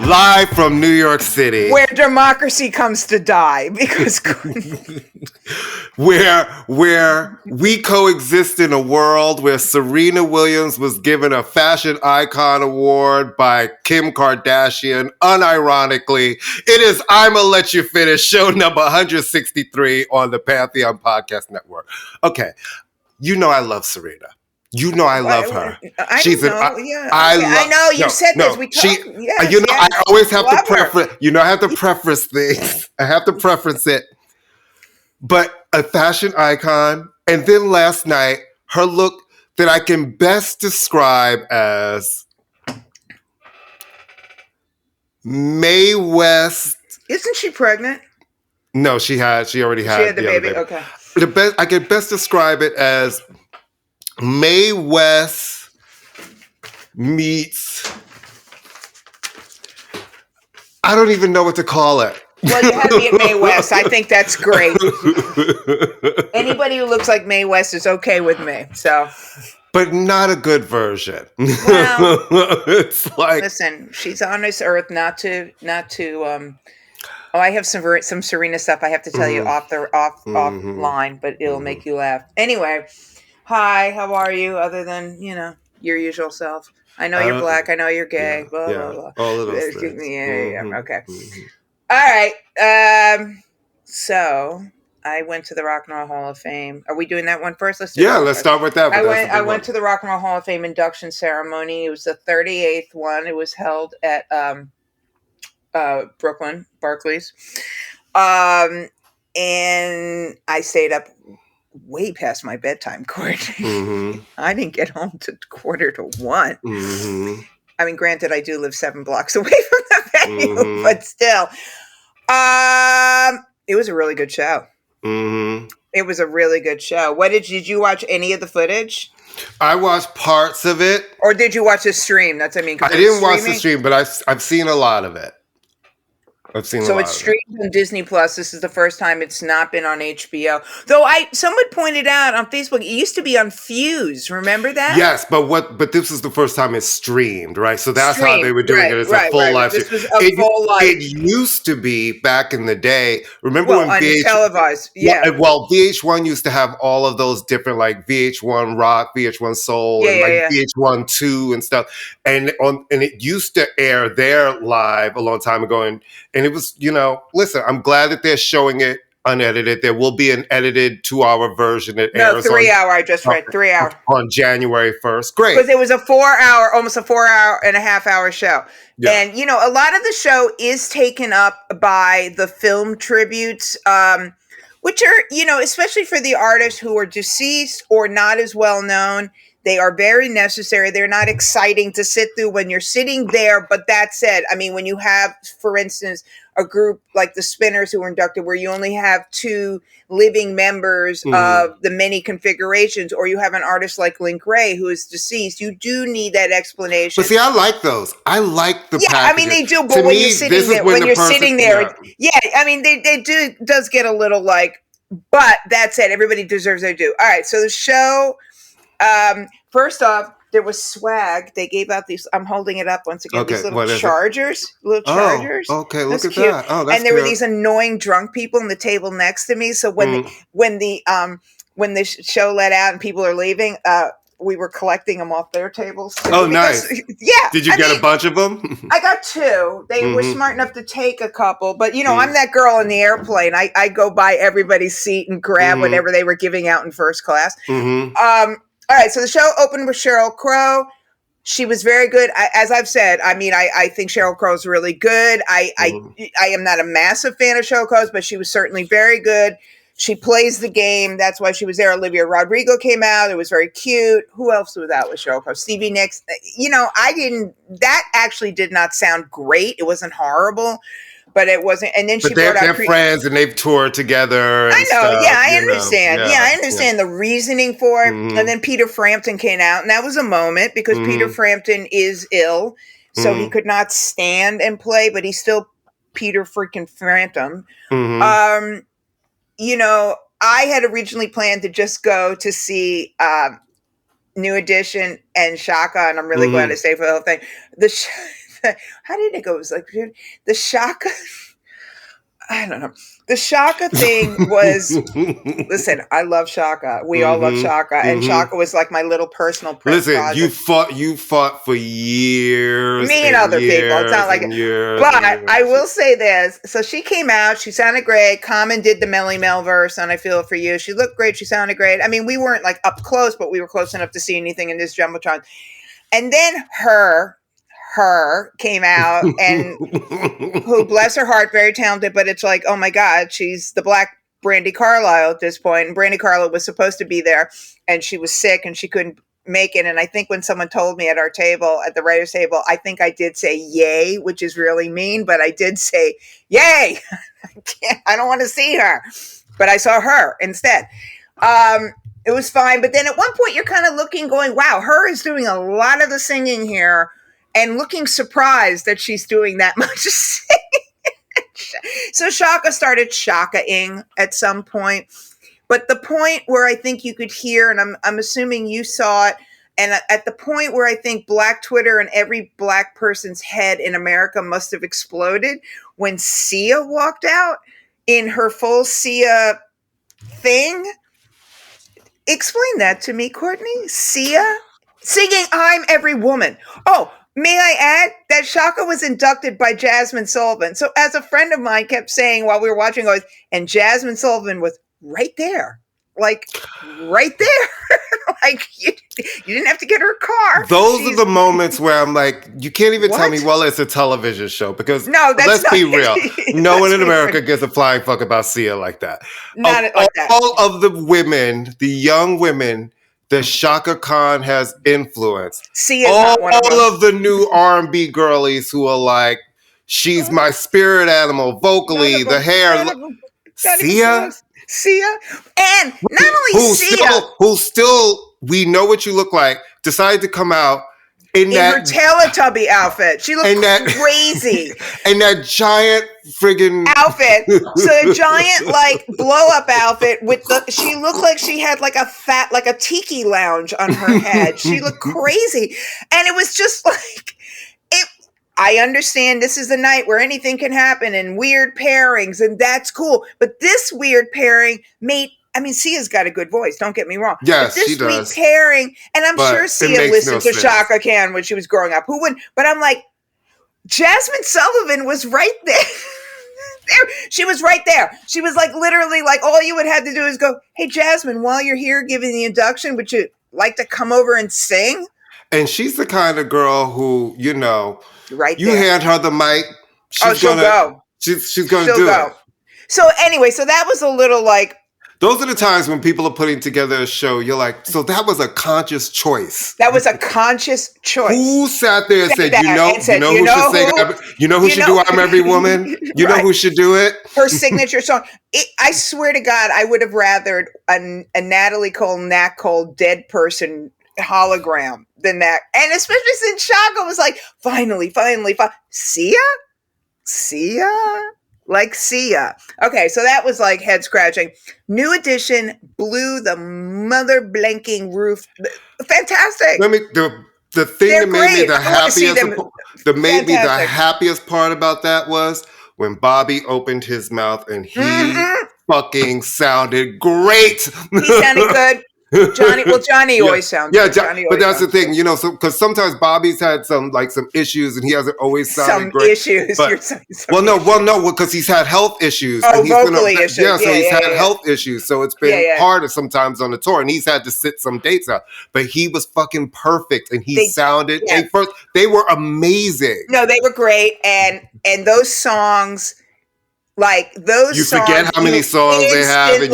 Live from New York City. Where democracy comes to die. Because where we coexist in a world where Serena Williams was given a Fashion Icon Award by Kim Kardashian, unironically. It is I'ma Let You Finish, show number 163 on the Pantheon Podcast Network. Okay, you know I love Serena. You know I love her. I know you said this. We talked. Yes, you know, yes. I always have to preface. You know, I have to preface things. I have to preface it. But a fashion icon, and then last night, her look that I can best describe as Mae West. Isn't she pregnant? No, she already had. She had the baby. Okay. I can best describe it as Mae West meets, I don't even know what to call it. Well, you had me at Mae West. I think that's great. Anybody who looks like Mae West is okay with me. So, but not a good version. Well, it's like, listen, she's on this earth not to. Oh, I have some Serena stuff I have to tell you offline, but it'll make you laugh. Anyway. Hi, how are you? Other than, your usual self. I know you're black. I know you're gay. Blah, blah, blah. All of those things. Okay. All right. So I went to the Rock and Roll Hall of Fame. Are we doing that one first? Let's start with that. I went to the Rock and Roll Hall of Fame induction ceremony. It was the 38th one. It was held at Brooklyn, Barclays. And I stayed up way past my bedtime, Courtney. I didn't get home to 1:45. I mean, granted, I do live 7 blocks away from the venue, but still. It was a really good show. It was a really good show. Did you watch any of the footage? I watched parts of it. Or did you watch the stream? I didn't watch the stream, but I've seen a lot of it. So it's streamed on Disney Plus. This is the first time it's not been on HBO. Though someone pointed out on Facebook, it used to be on Fuse. Remember that? Yes, but this is the first time it's streamed, right? So that's how they were doing it. It's a full live stream. This was a full live. It used to be back in the day. Remember when televised? Yeah. Well, VH1 used to have all of those different like VH1 Rock, VH1 Soul, VH1 2 and stuff, and it used to air there live a long time ago, and it was, listen, I'm glad that they're showing it unedited. There will be an edited 2-hour version that airs 3 hour. I just read 3 hour on January 1st. Great. Because it was almost a 4 hour and a half hour show. Yeah. And, a lot of the show is taken up by the film tributes, which are, especially for the artists who are deceased or not as well known. They are very necessary. They're not exciting to sit through when you're sitting there. But that said, I mean, when you have, for instance, a group like the Spinners who were inducted where you only have 2 living members of the many configurations, or you have an artist like Link Ray who is deceased, you do need that explanation. But see, I like those. I like the packages. I mean, they do. But when you're sitting there, I mean, they does get a little like, but that said, everybody deserves their due. All right. So the show, first off, there was swag. They gave out these. I'm holding it up once again. These little chargers. Little chargers. Oh, okay. Look at cute. that. Oh, that's and there were these annoying drunk people on the table next to me. So when the show let out and people are leaving, we were collecting them off their tables too. Oh, nice. Yeah. Did you get a bunch of them? I got 2. They were smart enough to take a couple, but I'm that girl in the airplane. I go by everybody's seat and grab whatever they were giving out in first class. All right, so the show opened with Sheryl Crow. She was very good. As I've said, I mean, I think Sheryl Crow is really good. I am not a massive fan of Sheryl Crow's, but she was certainly very good. She plays the game. That's why she was there. Olivia Rodrigo came out. It was very cute. Who else was out with Sheryl Crow? Stevie Nicks. That actually did not sound great. It wasn't horrible. But it wasn't, and then they're friends and they've toured together. I know, I understand. I understand the reasoning for it. And then Peter Frampton came out, and that was a moment because Peter Frampton is ill, so he could not stand and play, but he's still Peter freaking Frampton. I had originally planned to just go to see New Edition and Shaka, and I'm really glad to stay for the whole thing. how did it go? It was like the Shaka. I don't know. The Shaka thing was, listen, I love Shaka. We all love Shaka. And Shaka was like my little personal Listen, project. you fought for years. Me and other people. It's not like it. But I will say this. So she came out. She sounded great. Common did the Melly Mel verse on I Feel It For You. She looked great. She sounded great. I mean, we weren't like up close, but we were close enough to see anything in this Jumbotron. And then her came out, and who, bless her heart, very talented, but it's like, oh my God, she's the Black Brandi Carlile at this point. And Brandi Carlile was supposed to be there, and she was sick and she couldn't make it. And I think when someone told me at our table, at the writer's table, I think I did say yay, which is really mean, but I did say yay. I don't want to see her, but I saw her instead. It was fine. But then at one point you're kind of looking, going, wow, her is doing a lot of the singing here, and looking surprised that she's doing that much singing. So Shaka started Shaka-ing at some point. But the point where I think you could hear, and I'm assuming you saw it, and at the point where I think Black Twitter and every Black person's head in America must have exploded, when Sia walked out in her full Sia thing. Explain that to me, Courtney. Sia singing I'm Every Woman. Oh, may I add that Shaka was inducted by Jasmine Sullivan. So as a friend of mine kept saying while we were watching, and Jasmine Sullivan was right there. Like, right there. Like, you didn't have to get her a car. Those are the moments where I'm like, you can't even tell me, well, it's a television show. Because let's be real. No one in America gives a flying fuck about Sia like that. Not like that. All of the women, the young women that Shaka Khan has influenced, all of the new R&B girlies who are like, she's my spirit animal, vocally, the hair. Sia, and not only Sia, who still, we know what you look like, decided to come out in her Teletubby outfit. She looked crazy. And that giant friggin' outfit. So a giant like blow up outfit she looked like she had like a tiki lounge on her head. She looked crazy. And it was just like, I understand this is a night where anything can happen and weird pairings, and that's cool. But this weird pairing Sia's got a good voice, don't get me wrong. Yes, but this she does. Sweet pairing, and I'm sure Sia listened to Shaka Khan when she was growing up. Who wouldn't? But I'm like, Jasmine Sullivan was right there. She was right there. She was like literally like, all you would have to do is go, hey, Jasmine, while you're here giving the induction, would you like to come over and sing? And she's the kind of girl who, right you there. hand her the mic, she'll go. She's going to do it. So anyway, that was a little like. Those are the times when people are putting together a show. You're like, so that was a conscious choice. That was a conscious choice. Who sat there and said, who should do I'm Every Woman? You know who should do it? Her signature song. I swear to God, I would have rathered a Natalie Cole, Nat Cole, dead person hologram than that. And especially since Shaka was like, finally. Sia? Like Sia. Okay, so that was like head scratching. New Edition blew the mother blanking roof. Fantastic. The thing that made me the happiest part about that was when Bobby opened his mouth and he fucking sounded great. He sounded good. Johnny always sounds good. But that's the thing, because sometimes Bobby's had some issues and he hasn't always sounded great. Some issues. Because he's had health issues. Oh, vocally issues. Yeah, so he's had health issues. So it's been harder sometimes on the tour, and he's had to sit some dates out. But he was fucking perfect, and they were amazing. No, they were great, and those songs. Like those songs, forget how many songs they have, and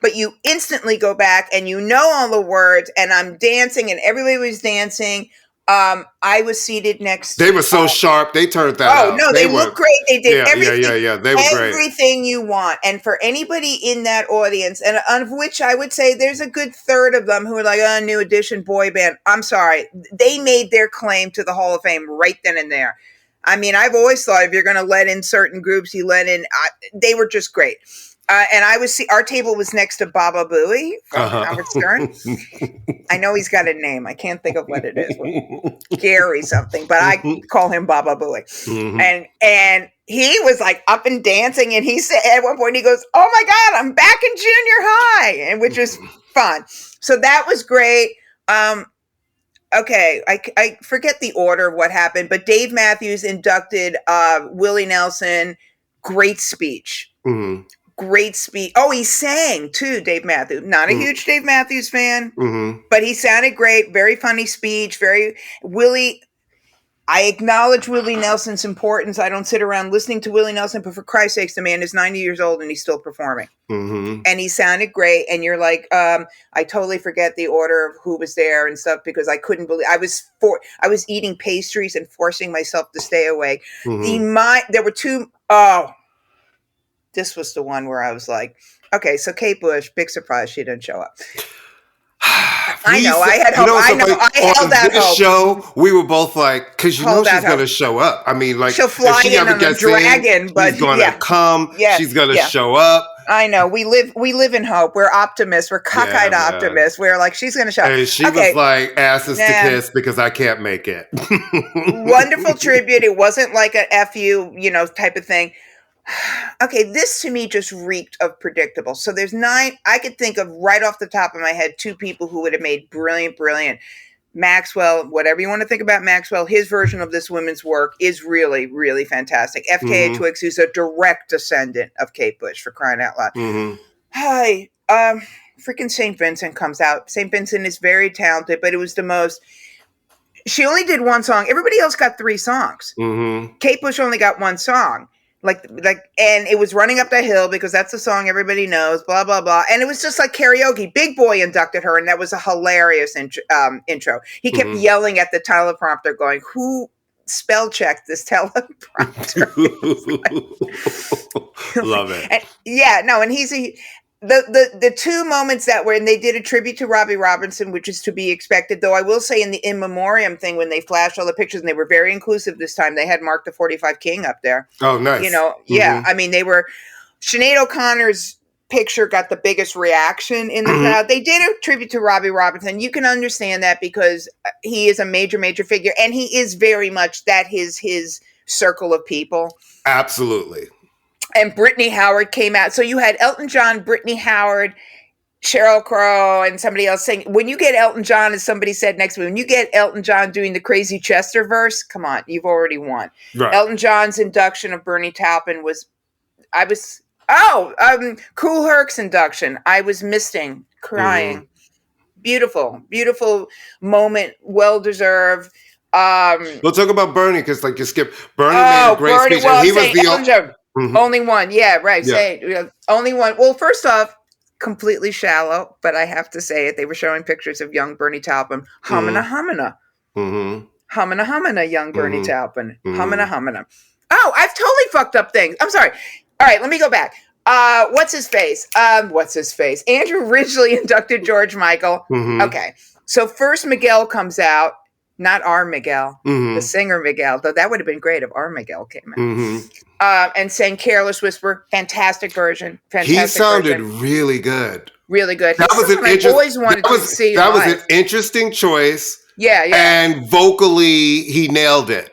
but you instantly go back and all the words. And I'm dancing, and everybody was dancing. I was seated next. They were so sharp. They turned that out. Oh no, they looked great. They did everything. Yeah. They were great. Everything you want, and for anybody in that audience, and of which I would say there's a good third of them who are like, New Edition boy band. I'm sorry, they made their claim to the Hall of Fame right then and there. I mean, I've always thought if you're going to let in certain groups, you let in. They were just great. And our table was next to Baba Booey from Howard Stern. I know he's got a name. I can't think of what it is. Gary something, but I call him Baba Booey. And he was like up and dancing, and he said at one point, he goes, "Oh my God, I'm back in junior high," and which was fun. So that was great. Okay, I forget the order of what happened, but Dave Matthews inducted Willie Nelson. Great speech. Great speech. Oh, he sang too, Dave Matthews. Not a huge Dave Matthews fan, but he sounded great. Very funny speech. Willie. I acknowledge Willie Nelson's importance. I don't sit around listening to Willie Nelson, but for Christ's sakes, the man is 90 years old and he's still performing. And he sounded great. And you're like, I totally forget the order of who was there and stuff because I couldn't believe I was eating pastries and forcing myself to stay awake. There were two. Oh, this was the one where I was like, okay, so Kate Bush, big surprise, she didn't show up. I know. I had hope. I held that hope. Show, we were both like, because she's going to show up. I mean, like, she'll fly in on a dragon, but she's going to come. Yeah, she's going to show up. I know. We live in hope. We're optimists. We're cockeyed optimists. We're like, she's going to show up. And she was like, asses to kiss because I can't make it. Wonderful tribute. It wasn't like a F you, type of thing. Okay, this to me just reeked of predictable. So there's 9, I could think of right off the top of my head, 2 people who would have made brilliant. Maxwell, whatever you want to think about Maxwell, his version of this women's work is really, really fantastic. FKA Twigs, who's a direct descendant of Kate Bush, for crying out loud. Hi, freaking St. Vincent comes out. St. Vincent is very talented, but it was the most... She only did 1 song. Everybody else got 3 songs. Kate Bush only got 1 song. And it was Running Up That Hill because that's the song everybody knows, blah, blah, blah. And it was just like karaoke. Big Boy inducted her, and that was a hilarious intro. He kept yelling at the teleprompter going, who spell checked this teleprompter? Love it. And he's the 2 moments that were, and they did a tribute to Robbie Robinson, which is to be expected, though I will say in the In Memoriam thing, when they flashed all the pictures, and they were very inclusive this time, they had Mark the 45 King up there. Oh, nice. I mean, they were, Sinead O'Connor's picture got the biggest reaction in the crowd. They did a tribute to Robbie Robinson. You can understand that because he is a major, major figure, and he is very much his circle of people. Absolutely. And Brittany Howard came out. So you had Elton John, Brittany Howard, Sheryl Crow, and somebody else saying, when you get Elton John, as somebody said next to me, when you get Elton John doing the Crazy Chester verse, come on, you've already won. Right. Elton John's induction of Bernie Taupin Kool Herc's induction. I was misting, crying. Beautiful, beautiful moment, well-deserved. We'll talk about Bernie because you skipped. Bernie made a great speech. Well, and he was the only one. Yeah, right. Yeah. Only one. Well, first off, completely shallow, but I have to say it. They were showing pictures of young Bernie Taupin. Humana, humana. Humana, humana, young Bernie Taupin. Humana, humana. Oh, I've totally fucked up things. I'm sorry. All right, let me go back. What's his face? Andrew Ridgeley inducted George Michael. Okay. So first Miguel comes out. Not our Miguel, the singer Miguel, though that would have been great if our Miguel came in. And sang Careless Whisper, fantastic version. He sounded really good. Really good. That was an interesting choice. Yeah. And vocally, he nailed it.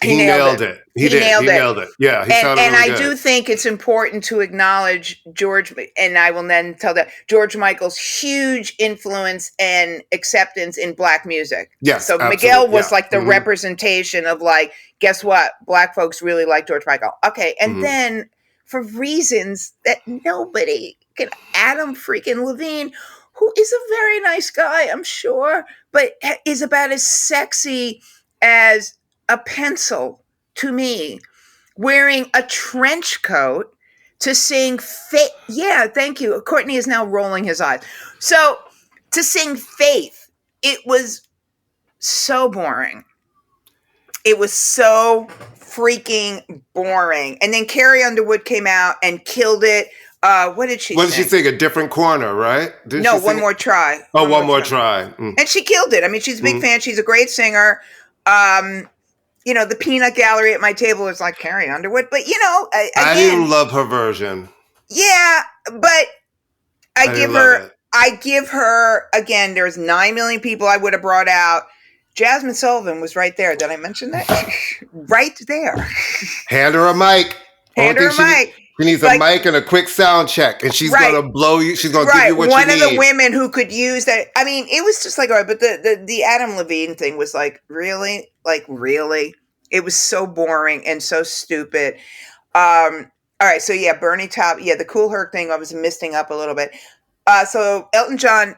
He nailed it. He nailed it. Yeah, he sounded really good. I do think it's important to acknowledge George, and I will then tell that George Michael's huge influence and acceptance in Black music. Yes, so absolutely. Miguel was like the representation of guess what? Black folks really like George Michael. Okay, and then for reasons that nobody can, Adam freaking Levine, who is a very nice guy, I'm sure, but is about as sexy as a pencil to me, wearing a trench coat to sing Faith. Yeah, thank you. Courtney is now rolling his eyes. So to sing Faith, it was so boring. It was so freaking boring. And then Carrie Underwood came out and killed it. What did she sing? She sing? A Different Corner, right? One More Try. Oh, One More Try. And she killed it. I mean, she's a big fan. She's a great singer. The peanut gallery at my table was like Carrie Underwood, but I didn't love her version. Yeah, but I give her again. There's 9 million people I would have brought out. Jasmine Sullivan was right there. Did I mention that? Right there. Hand her a mic. Hand her a mic. She needs a mic and a quick sound check, and she's gonna blow you. She's gonna give you what you need. One of the women who could use that. I mean, it was just like, all right, but the Adam Levine thing was like, really, it was so boring and so stupid. All right, so yeah, Bernie Taupin. Yeah, the Cool Herc thing, I was misting up a little bit. So Elton John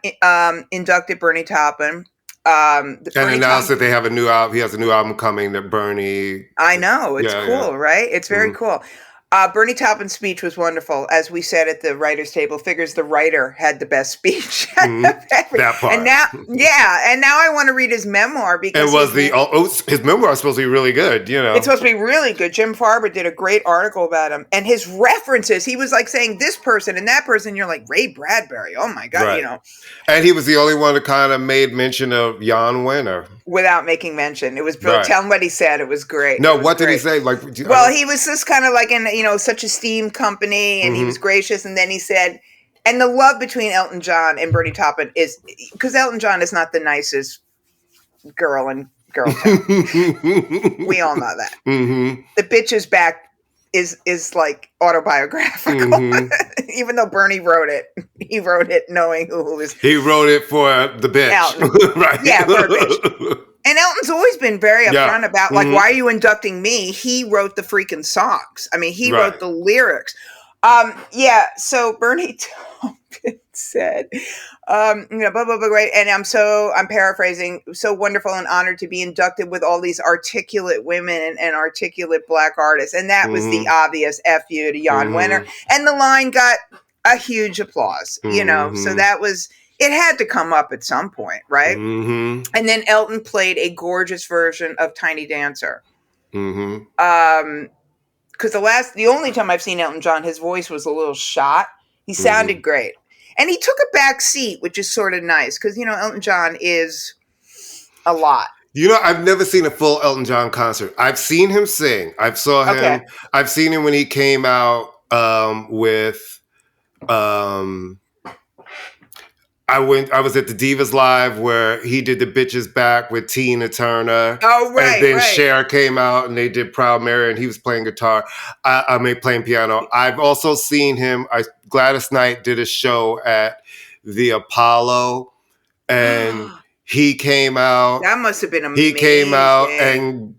inducted Bernie Taupin. And announced that they have a new album. He has a new album coming. That Bernie. I know, it's cool, right? It's very cool. Bernie Taupin's speech was wonderful. As we said at the writer's table, figures the writer had the best speech. That part. And now, and now I want to read his memoir because his memoir is supposed to be really good. You know, it's supposed to be really good. Jim Farber did a great article about him, and his references. He was like saying this person and that person. You're like Ray Bradbury. Oh my god, you know. And he was the only one that kind of made mention of Jan Wenner without making mention. It was brilliant. Tell him what he said. It was great. No, what did he say? Like, well, he was just kind of like in such esteemed company, and he was gracious. And then he said, and the love between Elton John and Bernie Taupin is because Elton John is not the nicest girl in girl town. We all know that. The bitch's back is like autobiographical. Even though Bernie wrote it, he wrote it knowing who was. He wrote it for the bitch, Elton. Right? Yeah, for a bitch. And Elton's always been very upfront about, like, why are you inducting me? He wrote the freaking songs. I mean, he wrote the lyrics. So Bernie Taupin said, blah, blah, blah, right? And I'm paraphrasing, so wonderful and honored to be inducted with all these articulate women and articulate Black artists. And that was the obvious F you to Jan Wenner. And the line got a huge applause, so that was... It had to come up at some point, right? And then Elton played a gorgeous version of Tiny Dancer. Because the only time I've seen Elton John, his voice was a little shot. He sounded great. And he took a back seat, which is sort of nice. Because, Elton John is a lot. I've never seen a full Elton John concert. I've seen him sing. I've saw him. Okay. I've seen him when he came out with... I was at the Divas Live where he did the Bitches Back with Tina Turner. Oh, right. And then Cher came out and they did Proud Mary and he was playing guitar. Playing piano. I've also seen him. Gladys Knight did a show at the Apollo and he came out. That must have been amazing. He came out and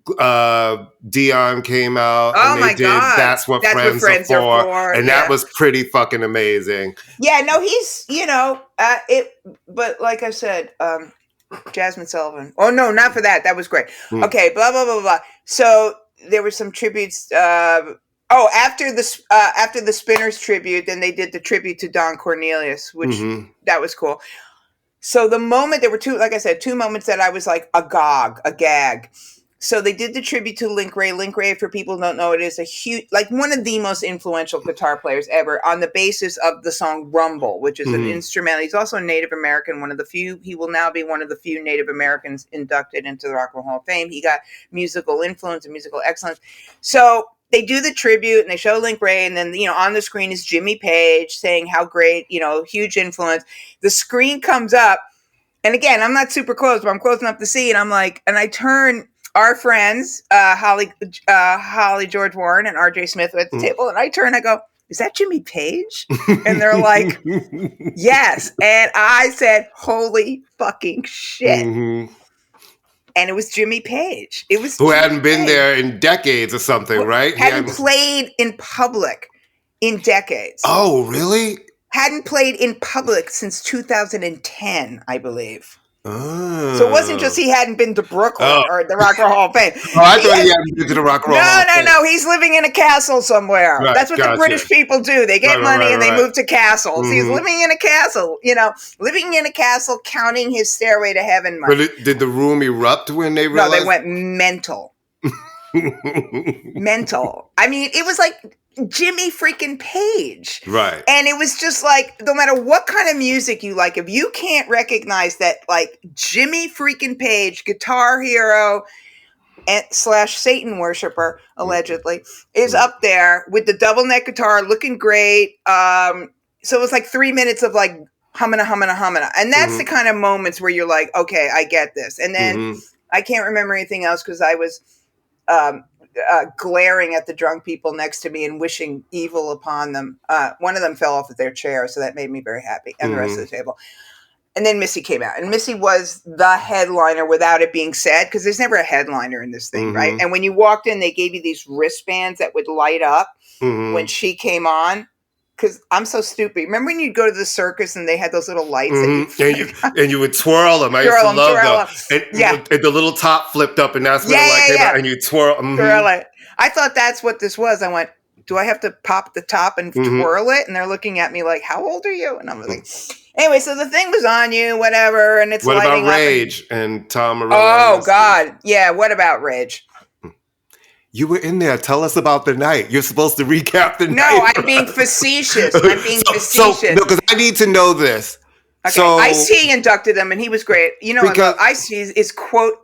Dion came out. Oh, and they did That's What Friends Are For. And that was pretty fucking amazing. Yeah, no, he's, but like I said, Jasmine Sullivan. Oh, no, not for that. That was great. Okay, blah, blah, blah, blah. So there were some tributes. After the Spinners tribute, then they did the tribute to Don Cornelius, which that was cool. So the moment, there were two moments that I was like a gag. So they did the tribute to Link Wray. Link Wray, for people who don't know, it is a huge, like one of the most influential guitar players ever on the basis of the song Rumble, which is an instrumental. He's also a Native American, he will now be one of the few Native Americans inducted into the Rock and Roll Hall of Fame. He got musical influence and musical excellence. So they do the tribute and they show Link Wray, and then, on the screen is Jimmy Page saying how great, huge influence. The screen comes up, and again, I'm not super close, but I'm close enough to see, and I'm like, and I turn our friends, Holly George Warren and RJ Smith at the table, and I turn, I go, is that Jimmy Page? And they're like, yes. And I said, holy fucking shit. And it was Jimmy Page. It was who hadn't been there in decades or something, right? Hadn't played in public in decades. Oh, really? Hadn't played in public since 2010, I believe. Oh. So it wasn't just he hadn't been to Brooklyn or the Rock and Roll Hall of Fame. I thought he hadn't been to the Rock and Roll Hall of Fame. No. He's living in a castle somewhere. Right, that's what the British people do. They get money and they move to castles. He's living in a castle, living in a castle, counting his Stairway to Heaven money. But did the room erupt when they realized? No, they went mental. Mental. I mean, it was like Jimmy freaking Page. Right. And it was just like, no matter what kind of music you like, if you can't recognize that, like, Jimmy freaking Page, guitar hero, slash Satan worshiper, allegedly, is up there with the double neck guitar, looking great. So it was like 3 minutes of like humming, and that's the kind of moments where you're like, okay, I get this. And then I can't remember anything else because I was glaring at the drunk people next to me and wishing evil upon them. One of them fell off of their chair, so that made me very happy, and the rest of the table. And then Missy came out, and Missy was the headliner without it being said, because there's never a headliner in this thing, right? And when you walked in, they gave you these wristbands that would light up when she came on. Because I'm so stupid. Remember when you'd go to the circus and they had those little lights and you would twirl them. I used to love them. And the little top flipped up, and that's when came out, and you twirl. Twirl it. I thought that's what this was. I went, do I have to pop the top and twirl it? And they're looking at me like, how old are you? And I'm like, anyway, so the thing was on you, whatever, and it's lighting up. What about Rage and Tom Morello? Oh, God. Yeah, what about Rage? You were in there. Tell us about the night. You're supposed to recap the night. No, I'm being facetious. No, because I need to know this. Okay, so, Ice-T inducted him, and he was great. You know, Ice-T is quote...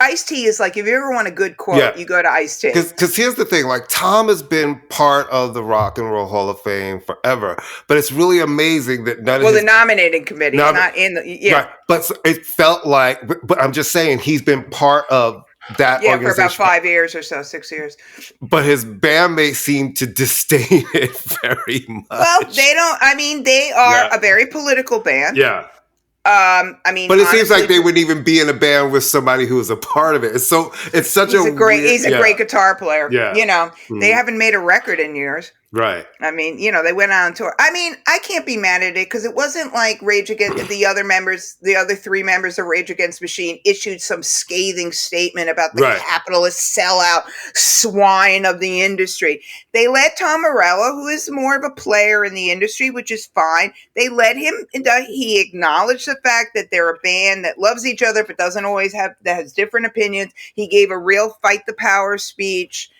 Ice-T is like, if you ever want a good quote, you go to Ice-T. Because here's the thing, like, Tom has been part of the Rock and Roll Hall of Fame forever, but it's really amazing that none of the nominating committee, not in the... Right, but it felt like... But I'm just saying, he's been part of that organization. For about 5 years or so, 6 years. But his bandmates seem to disdain it very much. Well, they don't... I mean, they are a very political band. Yeah. I mean, but it seems like they wouldn't even be in a band with somebody who is a part of it. He's a great guitar player. Yeah. You know, they haven't made a record in years. Right. I mean, you know, they went on tour. I mean, I can't be mad at it because it wasn't like Rage Against the other three members of Rage Against the Machine issued some scathing statement about the capitalist sellout swine of the industry. They let Tom Morello, who is more of a player in the industry, which is fine. They let him, he acknowledged the fact that they're a band that loves each other, but doesn't always that has different opinions. He gave a real fight the power speech.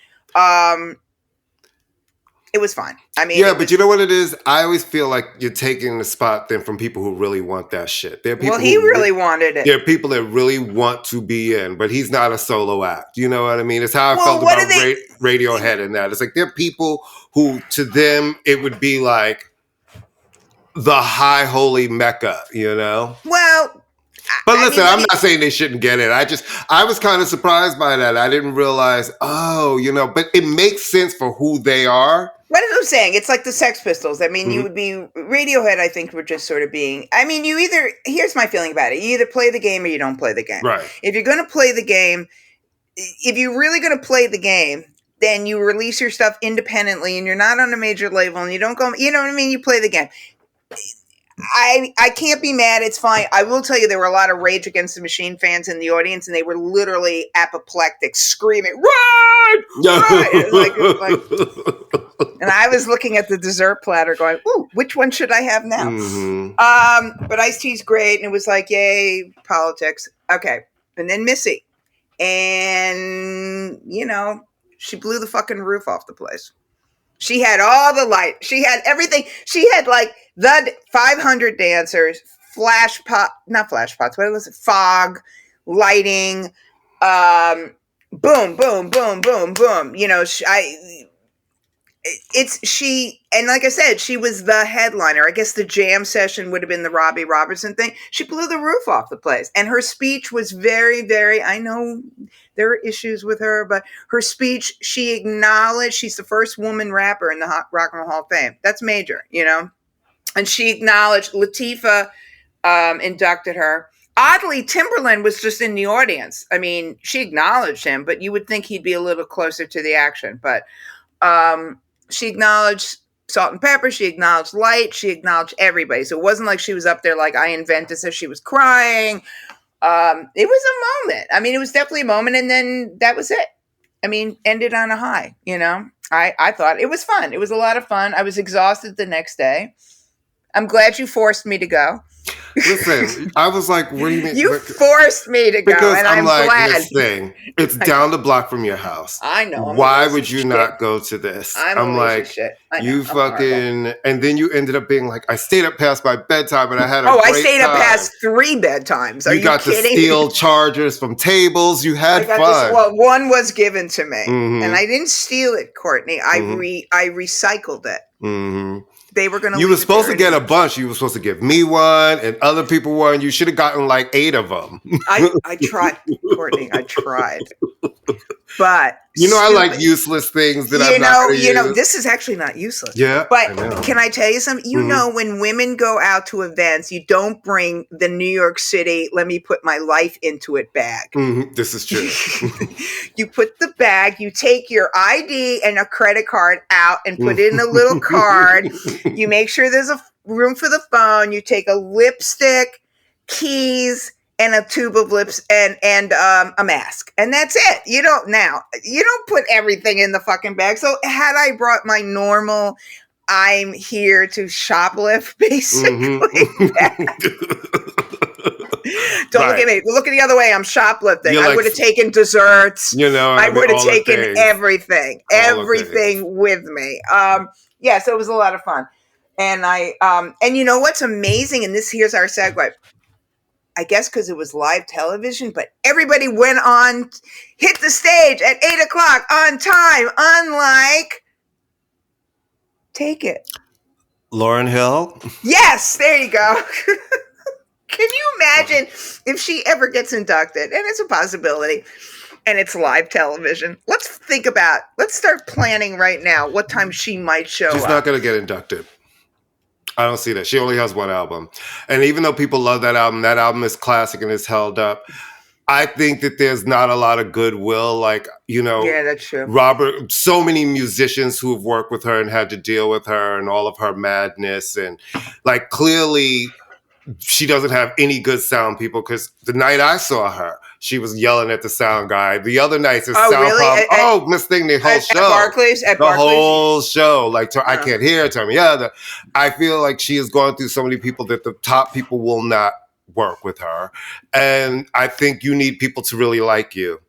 It was fine. I mean, but you know what it is? I always feel like you're taking the spot then from people who really want that shit. There are people he really wanted it. There are people that really want to be in, but he's not a solo act. You know what I mean? It's how I felt about Radiohead and that. It's like there are people who, to them, it would be like the high holy mecca, you know? Well... But listen, I'm not saying they shouldn't get it. I was kind of surprised by that. I didn't realize, but it makes sense for who they are. What am I saying? It's like the Sex Pistols. I mean, you would be Radiohead, I think, were just sort of being, I mean, here's my feeling about it. You either play the game or you don't play the game. Right. If you're going to play the game, if you're really going to play the game, then you release your stuff independently and you're not on a major label and you don't go, you know what I mean? You play the game. I can't be mad. It's fine. I will tell you, there were a lot of Rage Against the Machine fans in the audience, and they were literally apoplectic, screaming, "Run! Run!" And I was looking at the dessert platter, going, "Ooh, which one should I have now?" But Ice-T's great, and it was like, "Yay, politics!" Okay, and then Missy, and she blew the fucking roof off the place. She had all the light. She had everything. She had like the 500 dancers, not flash pots. What was it? Fog, lighting, boom, boom, boom, boom, boom. And like I said, she was the headliner. I guess the jam session would have been the Robbie Robertson thing. She blew the roof off the place. And her speech was very, very, I know there are issues with her, but her speech, she acknowledged she's the first woman rapper in the Rock and Roll Hall of Fame. That's major, And she acknowledged Latifah inducted her. Oddly, Timberland was just in the audience. I mean, she acknowledged him, but you would think he'd be a little closer to the action. But she acknowledged Salt and Pepper. She acknowledged Light. She acknowledged everybody. So it wasn't like she was up there like I invented, so she was crying. It was a moment. I mean, it was definitely a moment. And then that was it. I mean, ended on a high, I thought it was fun. It was a lot of fun. I was exhausted the next day. I'm glad you forced me to go. Listen, I was like, what do you mean? You forced me to go, because and I'm like, glad. this thing, it's down the block from your house. I know. Why would you not go to this? I'm like, you fucking, and then you ended up being like, I stayed up past my bedtime and I had a great time. I stayed up past 3 bedtimes. Are you got kidding? to steal chargers from tables. You had fun. One was given to me, and I didn't steal it, Courtney. I recycled it. Mm-hmm. They were going to. You were supposed to get a bunch. You were supposed to give me one and other people one. You should have gotten like 8 of them. I tried, Courtney. I tried. But I like useless things that I'm not going to use. This is actually not useless. Yeah. But can I tell you something? You know, when women go out to events, you don't bring the New York City, let me put my life into it bag. Mm-hmm. This is true. You put the bag, you take your ID and a credit card out and put in a little card. You make sure there's a room for the phone. You take a lipstick, keys, and a tube of lips and a mask. And that's it. You don't put everything in the fucking bag. So had I brought my normal, I'm here to shoplift, basically. Don't look at me. Look at the other way. I'm shoplifting. I would have taken desserts. I would have taken everything with me. So it was a lot of fun. And and you know what's amazing? And here's our segue. I guess because it was live television, but everybody went on, hit the stage at 8:00 on time, unlike Take It. Lauryn Hill? Yes, there you go. Can you imagine if she ever gets inducted? And it's a possibility. And it's live television. Let's start planning right now what time she might show up. She's not going to get inducted. I don't see that. She only has one album. And even though people love that album is classic and it's held up. I think that there's not a lot of goodwill. Yeah, that's true. Robert, so many musicians who have worked with her and had to deal with her and all of her madness. And clearly she doesn't have any good sound people, because the night I saw her, she was yelling at the sound guy. The other nights, it's sound problem. Miss Thing, the whole show. At Barclays? Whole show. I can't hear. Tell me, I feel like she is going through so many people that the top people will not work with her. And I think you need people to really like you.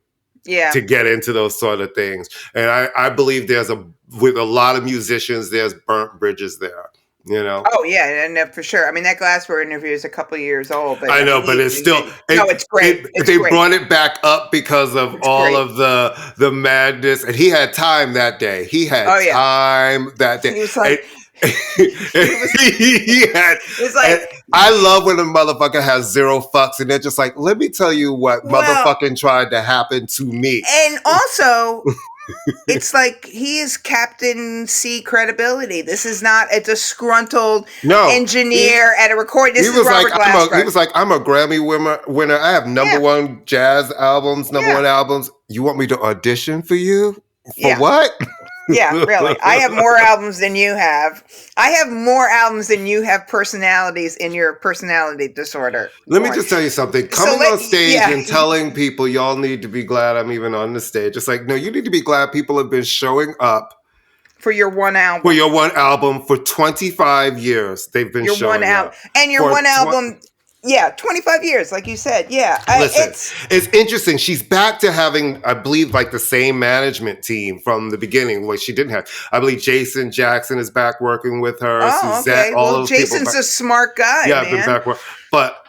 Yeah. To get into those sort of things. And I believe with a lot of musicians, there's burnt bridges there. Oh yeah, and for sure. I mean, that Glassware interview is a couple years old, but I know, but it's still it's great. They brought it back up because of of the madness, and he had time that day. He had time that day. He was like, I love when a motherfucker has 0 fucks, and they're just like, let me tell you what motherfucking tried to happen to me. And also. It's like he is Captain C credibility. This is not a disgruntled engineer at a recording. This is Robert Glasper. He was like, I'm a Grammy winner. I have number 1 jazz albums, number 1 albums. You want me to audition for you? For what? Yeah, really. I have more albums than you have. I have more albums than you have personalities in your personality disorder. Let me just tell you something. Coming on stage and telling people y'all need to be glad I'm even on the stage. It's like, no, you need to be glad people have been showing up. For your one album. For your one album. For 25 years, they've been showing up. And your one album... 25 years, like you said. Yeah. Listen, it's interesting. She's back to having, I believe, the same management team from the beginning, which she didn't have. I believe Jason Jackson is back working with her. Oh, Suzette, okay. Well, Jason's a smart guy, man. Been back working. But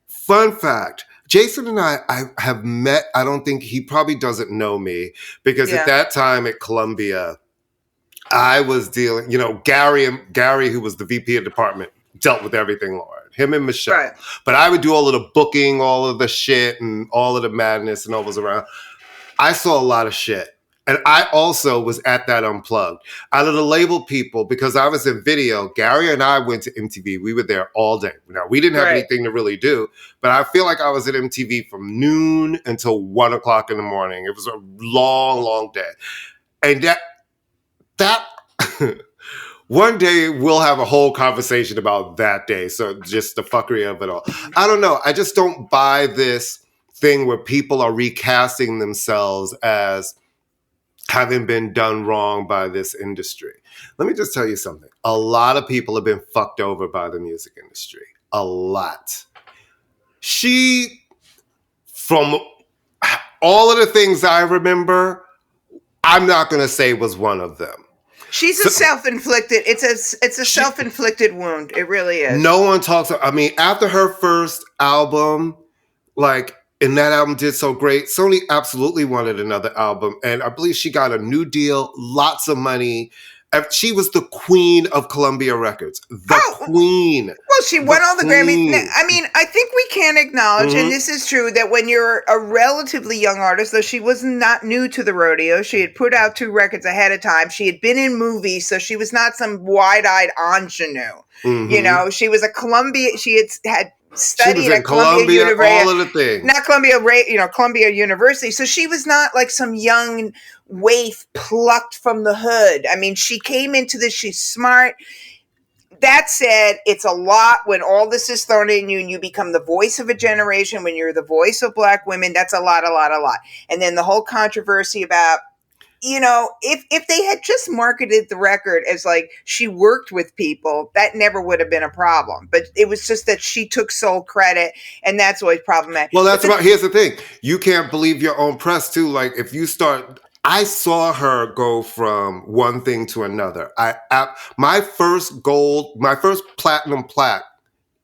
fun fact, Jason and I have met. I don't think he probably doesn't know me, because at that time at Columbia, I was dealing, Gary, who was the VP of department, dealt with everything, Lauren. Him and Michelle. Right. But I would do all of the booking, all of the shit, and all of the madness and all was around. I saw a lot of shit. And I also was at that Unplugged. Out of the label people, because I was in video, Gary and I went to MTV. We were there all day. Now, we didn't have anything to really do, but I feel like I was at MTV from noon until 1:00 in the morning. It was a long, long day. And that one day we'll have a whole conversation about that day. So just the fuckery of it all. I don't know. I just don't buy this thing where people are recasting themselves as having been done wrong by this industry. Let me just tell you something. A lot of people have been fucked over by the music industry. A lot. She, from all of the things I remember, I'm not going to say was one of them. She's a self-inflicted. It's a self-inflicted wound. It really is. No one talks. I mean, after her first album, and that album did so great, Sony absolutely wanted another album, and I believe she got a new deal, lots of money. She was the queen of Columbia Records. Queen. Well, she won all the Grammys. I mean, I think we can acknowledge, and this is true, that when you're a relatively young artist, though she was not new to the rodeo, she had put out 2 records ahead of time. She had been in movies, so she was not some wide-eyed ingenue. You know, she was a Columbia. She had studied at Columbia University, all of the things. Not Columbia, Columbia University. So she was not like some young waif plucked from the hood. I mean, she came into this. She's smart. That said, it's a lot when all this is thrown in you and you become the voice of a generation. When you're the voice of Black women, that's a lot. And then the whole controversy about, if they had just marketed the record as like she worked with people, that never would have been a problem. But it was just that she took sole credit, and that's always problematic. Well, here's the thing. You can't believe your own press, too. Like, if you start... I saw her go from one thing to another. My first platinum plaque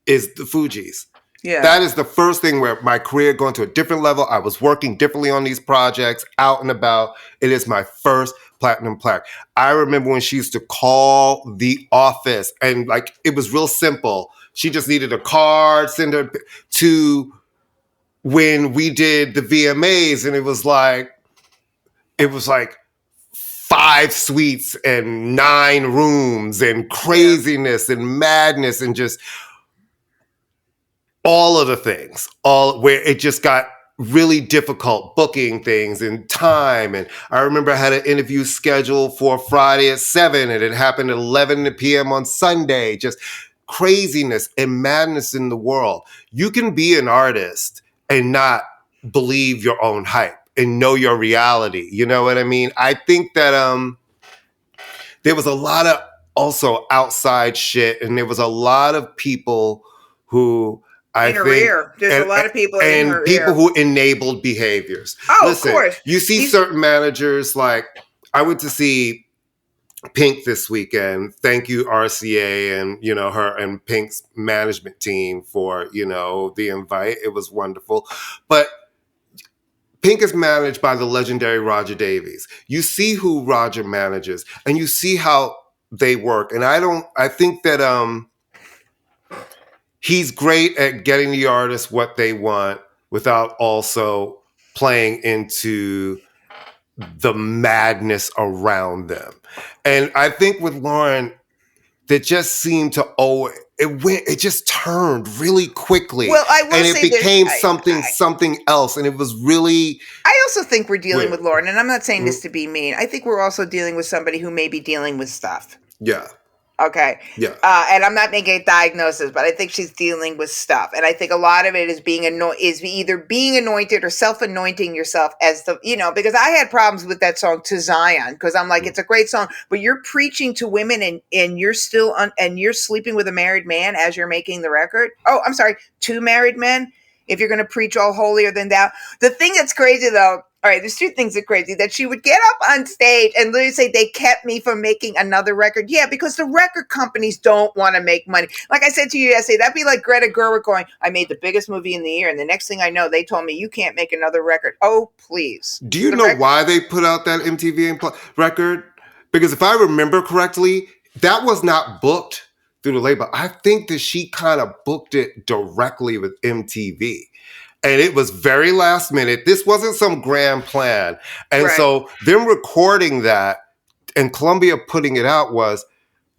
is the Fugees. Yeah. That is the first thing where my career going to a different level. I was working differently on these projects, out and about. It is my first platinum plaque. I remember when she used to call the office, and it was real simple. She just needed a card, send her to when we did the VMAs, and it was like 5 suites and 9 rooms and craziness and madness and just all of the things, where it just got really difficult booking things and time. And I remember I had an interview scheduled for Friday at 7 and it happened at 11 p.m. on Sunday. Just craziness and madness in the world. You can be an artist and not believe your own hype and know your reality. You know what I mean? I think that there was a lot of also outside shit, and there was a lot of people who There's a lot of people in her ear. And people who enabled behaviors. Oh, listen, of course. You see certain managers, like I went to see Pink this weekend. Thank you, RCA, and her and Pink's management team for the invite. It was wonderful, but Pink is managed by the legendary Roger Davies. You see who Roger manages, and you see how they work. And I think that he's great at getting the artists what they want without also playing into the madness around them. And I think with Lauren, that just seemed to it just turned really quickly. Well, I will say, and it became something else, and it was really... I also think we're dealing with Lauren, and I'm not saying this to be mean. I think we're also dealing with somebody who may be dealing with stuff. Yeah. Okay. Yeah. And I'm not making a diagnosis, but I think she's dealing with stuff, and I think a lot of it is either being anointed or self-anointing yourself as because I had problems with that song "To Zion" because I'm like, it's a great song, but you're preaching to women and you're still and you're sleeping with a married man as you're making the record. Oh, I'm sorry, 2 married men. If you're going to preach all holier than thou, the thing that's crazy though. All right, there's 2 things that are crazy. That she would get up on stage and literally say, they kept me from making another record. Yeah, because the record companies don't want to make money. Like I said to you yesterday, that'd be like Greta Gerwig going, I made the biggest movie in the year, and the next thing I know, they told me, you can't make another record. Oh, please. Do you know why they put out that MTV record? Because if I remember correctly, that was not booked through the label. I think that she kind of booked it directly with MTV. And it was very last minute. This wasn't some grand plan. And so them recording that and Columbia putting it out was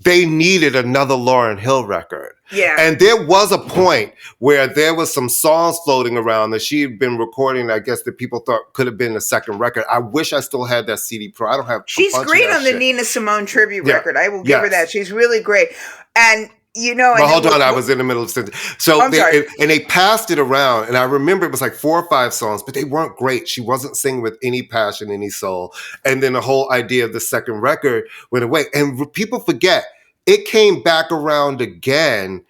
they needed another Lauryn Hill record. Yeah. And there was a point where there was some songs floating around that she had been recording, I guess, that people thought could have been a second record. I wish I still had that CD Pro. I don't have She's great on the Nina Simone tribute record. I will give her that. She's really great. And But hold on, I was in the middle of the sentence. So they passed it around, and I remember it was like 4 or 5 songs, but they weren't great. She wasn't singing with any passion, any soul. And then the whole idea of the second record went away. And people forget, it came back around again,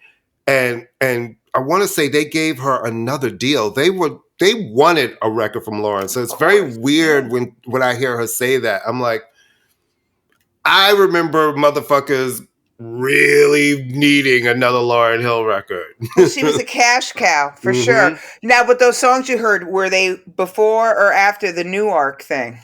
and I want to say they gave her another deal. They wanted a record from Lauren. So it's very weird when I hear her say that. I'm like, I remember motherfuckers really needing another Lauryn Hill record. Well, she was a cash cow for sure. Now, but those songs you heard, were they before or after the New Arc thing?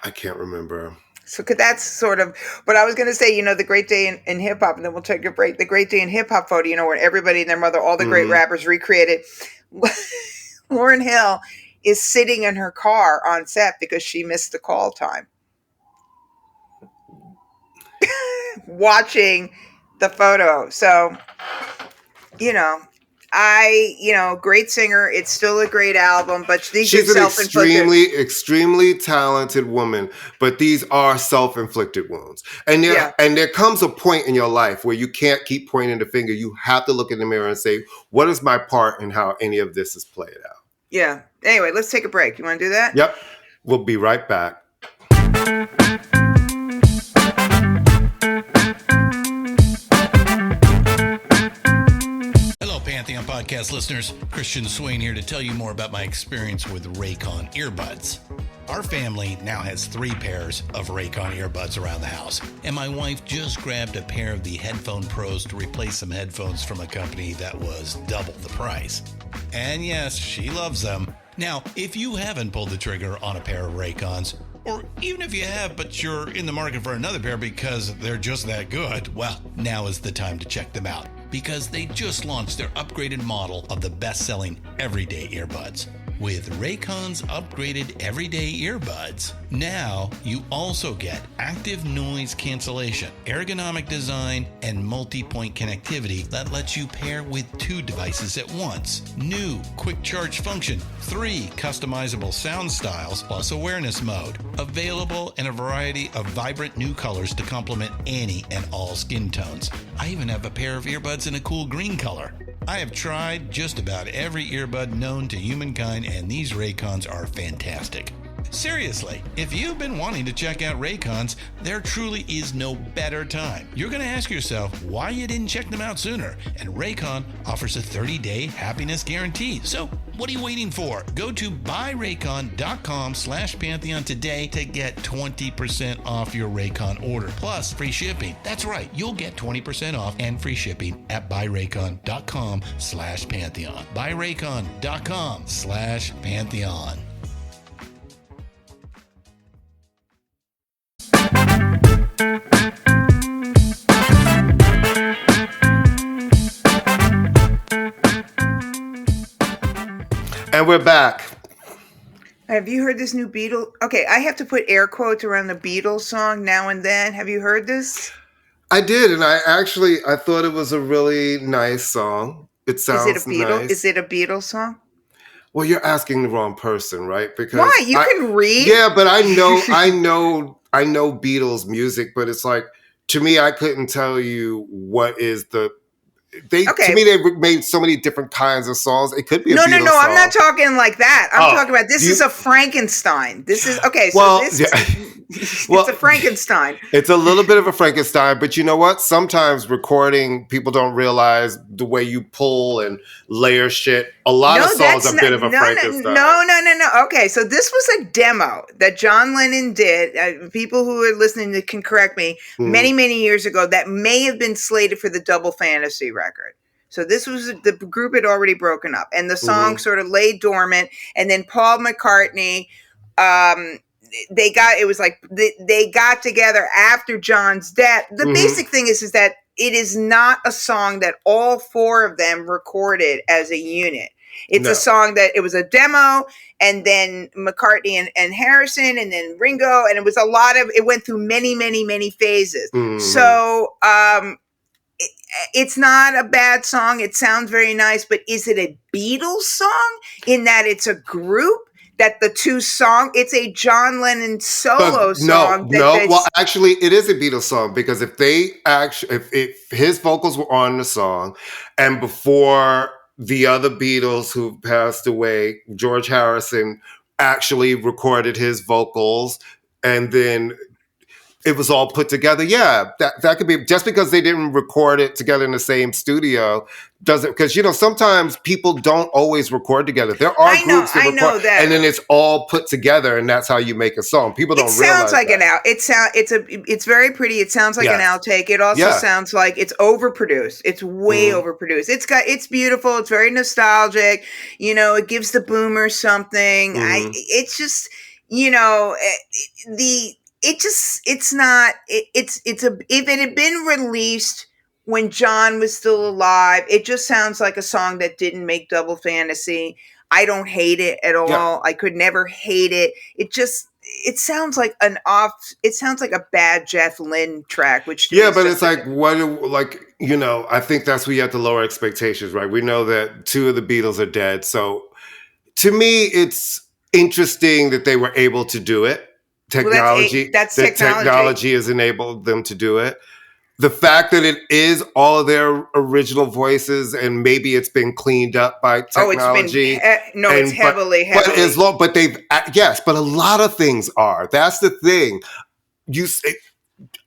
I can't remember. So that's sort of what I was going to say, the Great Day in Hip Hop, and then we'll take a break. The Great Day in Hip Hop photo, where everybody and their mother, all the great rappers recreated. Lauryn Hill is sitting in her car on set because she missed the call time. Watching the photo. So, great singer. It's still a great album, but she's an extremely talented woman, but these are self-inflicted wounds. And there comes a point in your life where you can't keep pointing the finger. You have to look in the mirror and say, what is my part in how any of this is played out? Yeah. Anyway, let's take a break. You want to do that? Yep. We'll be right back. Pantheon Podcast listeners, Christian Swain here to tell you more about my experience with Raycon earbuds. Our family now has 3 pairs of Raycon earbuds around the house, and my wife just grabbed a pair of the Headphone Pros to replace some headphones from a company that was double the price. And yes, she loves them. Now, if you haven't pulled the trigger on a pair of Raycons, or even if you have, but you're in the market for another pair because they're just that good, well, now is the time to check them out, because they just launched their upgraded model of the best-selling everyday earbuds. With Raycon's upgraded everyday earbuds, now you also get active noise cancellation, ergonomic design, and multi-point connectivity that lets you pair with 2 devices at once. New quick charge function, 3 customizable sound styles, plus awareness mode. Available in a variety of vibrant new colors to complement any and all skin tones. I even have a pair of earbuds in a cool green color. I have tried just about every earbud known to humankind, and these Raycons are fantastic. Seriously, if you've been wanting to check out Raycons, there truly is no better time. You're going to ask yourself why you didn't check them out sooner, and Raycon offers a 30-day happiness guarantee. So what are you waiting for? Go to buyraycon.com/Pantheon today to get 20% off your Raycon order, plus free shipping. That's right, you'll get 20% off and free shipping at buyraycon.com/Pantheon. buyraycon.com/Pantheon. And we're back. Have you heard this new Beatles? Okay, I have to put air quotes around the Beatles song now and then. Have you heard this? I did, and I thought it was a really nice song. It sounds nice. Is it a Beatles song? Well, you're asking the wrong person, right? Because why? You can read. Yeah, but I know Beatles music, but it's like, to me, I couldn't tell you what is the. To me, they've made so many different kinds of songs. It could be a Beatles song. I'm not talking like that. I'm talking about this is a Frankenstein. This is okay. So it's a Frankenstein. It's a little bit of a Frankenstein, but you know what? Sometimes recording, people don't realize the way you pull and layer shit. A lot of songs are a bit of a Frankenstein. No. Okay, so this was a demo that John Lennon did. People who are listening can correct me. Many, many years ago, that may have been slated for the Double Fantasy record. So this was the group had already broken up, and the song sort of lay dormant. And then Paul McCartney, they got together after John's death. The basic thing is that it is not a song that all 4 of them recorded as a unit. It's a song that it was a demo, and then McCartney and Harrison, and then Ringo, and it was it went through many, many, many phases. So it's not a bad song. It sounds very nice, but is it a Beatles song in that it's a group? that the two song, it's a John Lennon solo song. Well, actually, it is a Beatles song because if his vocals were on the song, and before the other Beatles who passed away, George Harrison actually recorded his vocals, and then it was all put together. Yeah, that could be, just because they didn't record it together in the same studio doesn't, because sometimes people don't always record together. There are groups that record, and then it's all put together, and that's how you make a song. People don't realize sounds like that. It's very pretty. It sounds like an outtake. It also sounds like it's overproduced. It's way overproduced. It's beautiful. It's very nostalgic. It gives the boomers something. It's just if it had been released when John was still alive, it just sounds like a song that didn't make Double Fantasy. I don't hate it at all. Yeah. I could never hate it. It sounds like it sounds like a bad Jeff Lynne track, but it's like, I think that's where you have to lower expectations, right? We know that two of the Beatles are dead. So to me, it's interesting that they were able to do it. Technology has enabled them to do it. The fact that it is all of their original voices, and maybe it's been cleaned up by technology. It's heavily. But a lot of things are. That's the thing.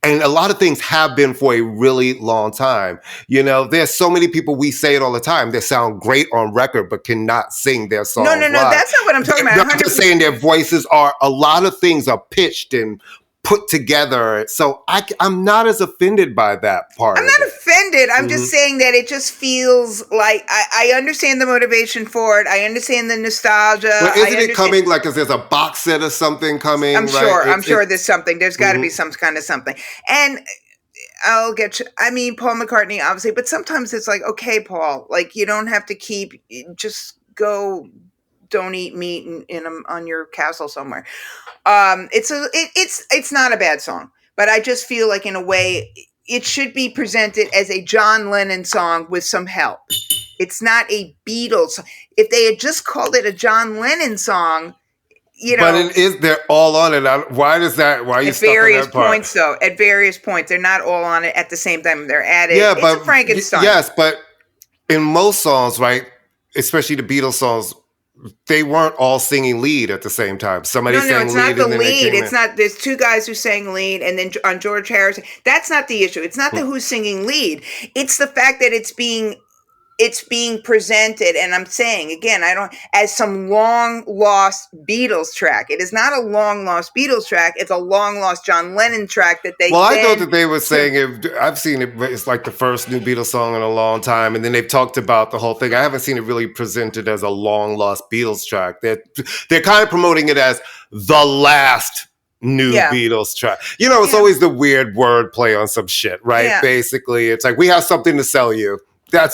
And a lot of things have been for a really long time. There's so many people, we say it all the time, they sound great on record, but cannot sing their songs. No, that's not what I'm talking about. I'm just saying their voices are, a lot of things are pitched and put together. So I'm not as offended by that part. I'm not offended. I'm just saying that it just feels like I understand the motivation for it. I understand the nostalgia. Well, isn't it coming like, because there's a box set or something coming? I'm sure. I'm sure there's something. There's got to be some kind of something. And Paul McCartney, obviously, but sometimes it's like, okay, Paul, like, you don't have to just go. Don't eat meat on your castle somewhere. It's not a bad song, but I just feel like, in a way, it should be presented as a John Lennon song with some help. It's not a Beatles. If they had just called it a John Lennon song, But it is. They're all on it. Why is that? Why are you stuck on that part? At various points, though. At various points, they're not all on it at the same time. They're added. Yeah, it's a Frankenstein. Yes, but in most songs, right, especially the Beatles songs, they weren't all singing lead at the same time. Somebody sang lead. No, it's not the lead. It's not. There's two guys who sang lead, and then on George Harrison. That's not the issue. It's not the who's singing lead. It's the fact that it's being presented, and I'm saying again, as some long lost Beatles track. It is not a long lost Beatles track. It's a long lost John Lennon track that they. Well, I know that they were saying I've seen it. It's like the first new Beatles song in a long time, and then they've talked about the whole thing. I haven't seen it really presented as a long lost Beatles track. They're kind of promoting it as the last new Beatles track. It's always the weird word play on some shit, right? Yeah. Basically, it's like, we have something to sell you. Well,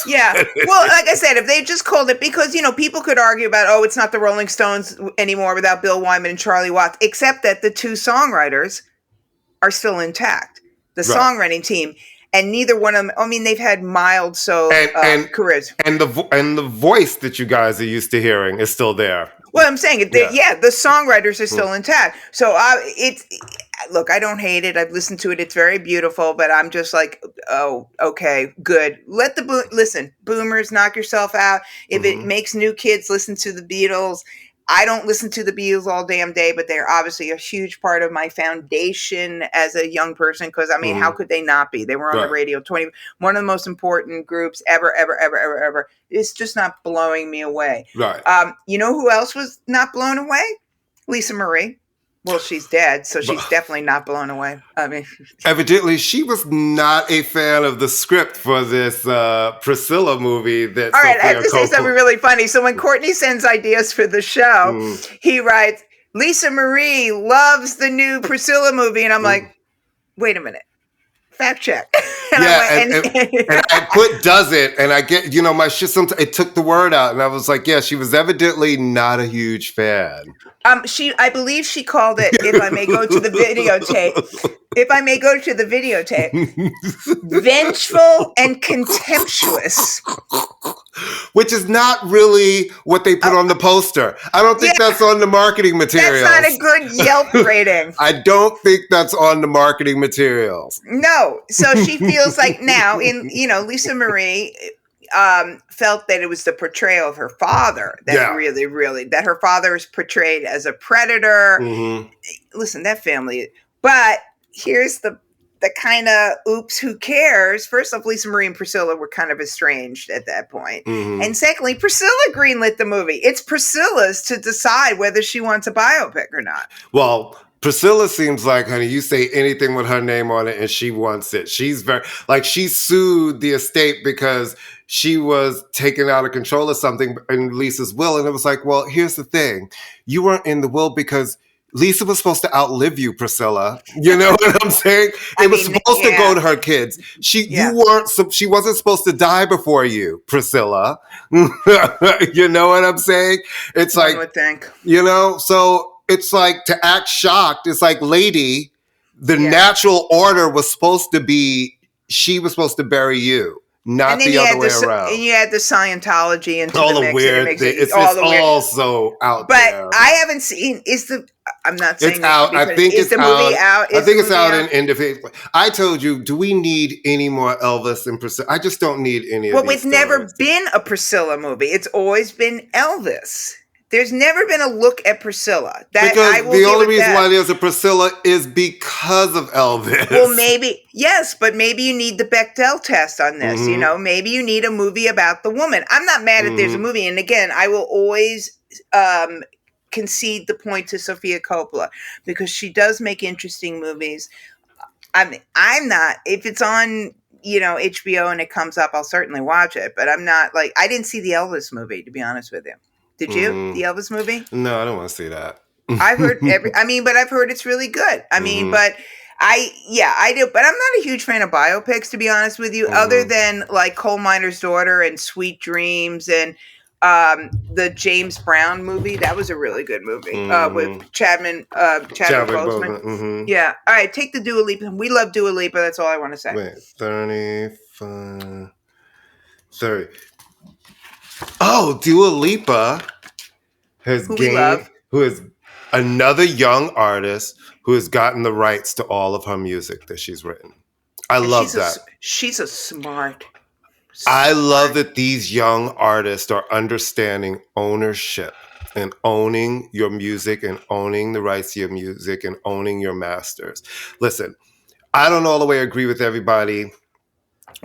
like I said, if they just called it, because people could argue about, it's not the Rolling Stones anymore without Bill Wyman and Charlie Watts, except that the two songwriters are still intact. The songwriting team, and neither one of them. They've had mild careers, and the voice that you guys are used to hearing is still there. Well, I'm saying it. The songwriters are still intact. So look, I don't hate it. I've listened to it. It's very beautiful, but I'm just like, oh, okay, good. Listen, boomers, knock yourself out. If it makes new kids listen to the Beatles, I don't listen to the Beatles all damn day, but they're obviously a huge part of my foundation as a young person. Because how could they not be? They were on the radio. One of the most important groups ever, ever, ever, ever, ever. It's just not blowing me away. Right. Who else was not blown away? Lisa Marie. Well, she's dead, so she's definitely not blown away. Evidently, she was not a fan of the script for this Priscilla movie. All right, I have to say something really funny. So when Courtney sends ideas for the show, he writes, Lisa Marie loves the new Priscilla movie. And I'm like, wait a minute. Fact check. And I put does it, and I get, my shit, sometimes it took the word out, and I was like, yeah, she was evidently not a huge fan. I believe she called it, if I may go to the videotape, vengeful and contemptuous. Which is not really what they put on the poster. I don't think that's on the marketing materials. That's not a good Yelp rating. I don't think that's on the marketing materials. No. So she feels like now Lisa Marie felt that it was the portrayal of her father that really, really, that her father is portrayed as a predator. Mm-hmm. Listen, that family, but here's the kind of oops, who cares? First off, Lisa Marie and Priscilla were kind of estranged at that point. Mm-hmm. And secondly, Priscilla greenlit the movie. It's Priscilla's to decide whether she wants a biopic or not. Well, Priscilla seems like, honey, you say anything with her name on it and she wants it. She's she sued the estate because she was taken out of control of something in Lisa's will. And it was like, well, here's the thing. You weren't in the will because Lisa was supposed to outlive you, Priscilla. You know what I'm saying? It was supposed to go to her kids. She wasn't supposed to die before you, Priscilla. You know what I'm saying? It's I would think. So it's like to act shocked. It's like, lady, the natural order was supposed to be, she was supposed to bury you. Not the other way around. And you add the Scientology into all the mix. Weird it's all so out there. But I haven't seen, I'm not saying it's out. I think it's out. I think it's out in individual. I told you, do we need any more Elvis and Priscilla? I just don't need any of these Well, it's never been a Priscilla movie. It's always been Elvis. There's never been a look at Priscilla. Because the only reason why there's a Priscilla is because of Elvis. Well, maybe, yes, but maybe you need the Bechdel test on this. Mm-hmm. Maybe you need a movie about the woman. I'm not mad if there's a movie. And again, I will always concede the point to Sofia Coppola because she does make interesting movies. I'm not, if it's on HBO and it comes up, I'll certainly watch it. But I'm not I didn't see the Elvis movie, to be honest with you. Did you? The Elvis movie? No, I don't want to see that. I've heard but I've heard it's really good. I mean, but I do. But I'm not a huge fan of biopics, to be honest with you, other than Coal Miner's Daughter and Sweet Dreams and the James Brown movie. That was a really good movie with Chadwick Boseman. Mm-hmm. Yeah. All right, take the Dua Lipa. We love Dua Lipa. That's all I want to say. Wait, 35, 30. Oh, Dua Lipa who is another young artist who has gotten the rights to all of her music that she's written. I love that. She's a smart. I love that these young artists are understanding ownership and owning your music and owning the rights to your music and owning your masters. Listen, I don't all the way agree with everybody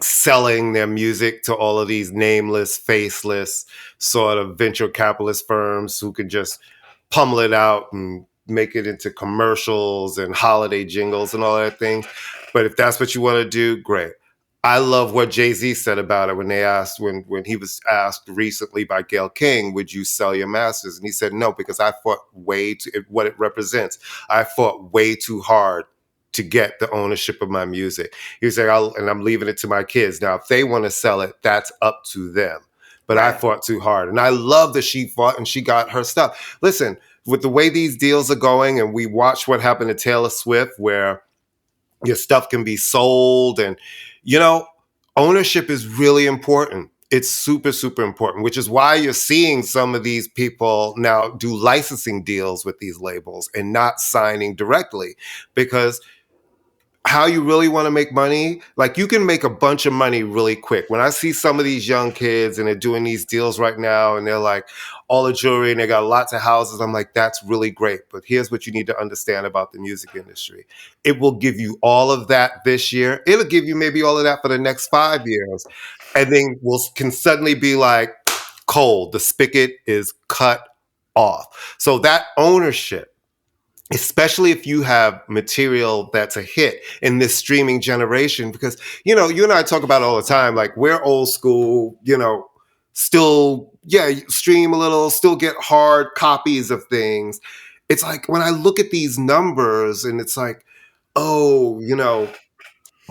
selling their music to all of these nameless, faceless sort of venture capitalist firms who can just pummel it out and make it into commercials and holiday jingles and all that things. But if that's what you want to do, great. I love what Jay-Z said about it when when he was asked recently by Gayle King, would you sell your masters? And he said, no, because I fought what it represents. I fought way too hard to get the ownership of my music. He was like, and I'm leaving it to my kids. Now, if they want to sell it, that's up to them. But I fought too hard. And I love that she fought and she got her stuff. Listen, with the way these deals are going, and we watched what happened to Taylor Swift, where your stuff can be sold. And, ownership is really important. It's super, super important, which is why you're seeing some of these people now do licensing deals with these labels and not signing directly, because how you really want to make money, you can make a bunch of money really quick. When I see some of these young kids and they're doing these deals right now and they're all the jewelry and they got lots of houses, I'm like, that's really great. But here's what you need to understand about the music industry. It will give you all of that this year. It'll give you maybe all of that for the next 5 years. And then can suddenly be cold. The spigot is cut off. So that ownership, especially if you have material that's a hit in this streaming generation, because, you and I talk about it all the time, we're old school, still, stream a little, still get hard copies of things. It's when I look at these numbers and it's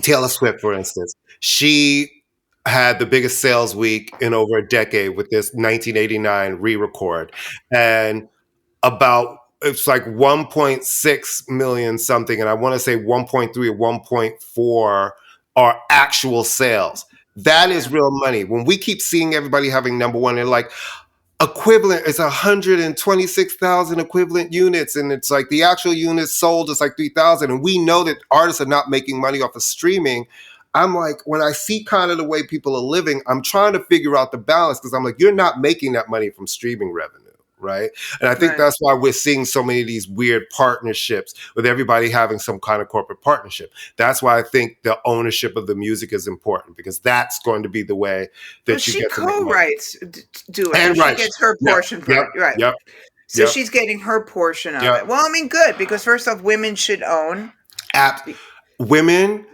Taylor Swift, for instance, she had the biggest sales week in over a decade with this 1989 re-record. And about it's like 1.6 million something, and I want to say 1.3 or 1.4 are actual sales. That is real money. When we keep seeing everybody having number one, they're like, equivalent is 126,000 equivalent units, and it's like the actual units sold is like 3,000, and we know that artists are not making money off of streaming. I'm like, when I see kind of the way people are living, I'm trying to figure out the balance, because I'm like, you're not making that money from streaming revenue, right? And I think that's why we're seeing so many of these weird partnerships with everybody having some kind of corporate partnership. That's why I think the ownership of the music is important, because that's going to be the way that you she get to make money. co-writes do it, and she gets her portion from it, right? Yep. So she's getting her portion of it. Well, I mean, good, because first off, women should own. Women,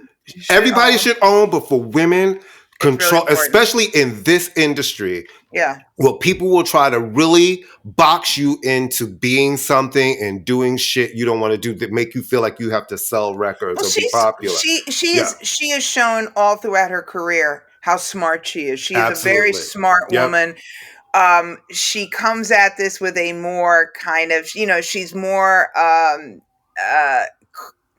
everybody should own, but for women, control, really, especially in this industry. Yeah. Well, people will try to really box you into being something and doing shit you don't want to do that make you feel like you have to sell records or be popular. She has shown all throughout her career how smart she is. She is a very smart woman. She comes at this with a more kind of, she's more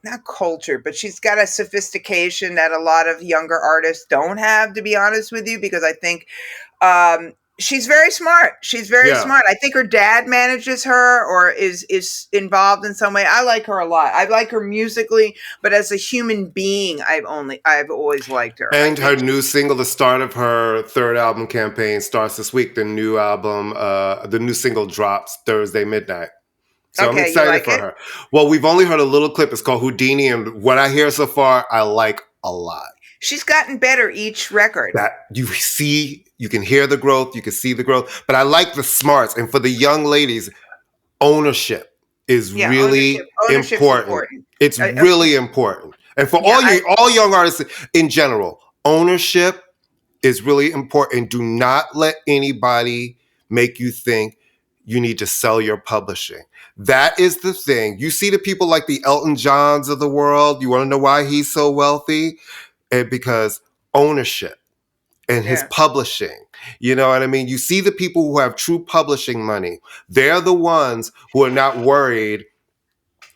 not cultured, but she's got a sophistication that a lot of younger artists don't have, to be honest with you, because I think she's very smart. She's very smart. I think her dad manages her or is involved in some way. I like her a lot. I like her musically, but as a human being, I've always liked her. And her new single, the start of her third album campaign, starts this week. The new album, the new single drops Thursday midnight. So I'm excited for her. Well, we've only heard a little clip. It's called Houdini, and what I hear so far, I like a lot. She's gotten better each record. That you see, you can hear the growth, you can see the growth. But I like the smarts. And for the young ladies, ownership is really important. It's really important. And for all young artists in general, ownership is really important. Do not let anybody make you think you need to sell your publishing. That is the thing. You see the people like the Elton Johns of the world. You want to know why he's so wealthy? Because ownership and his publishing. You know what I mean? You see the people who have true publishing money. They're the ones who are not worried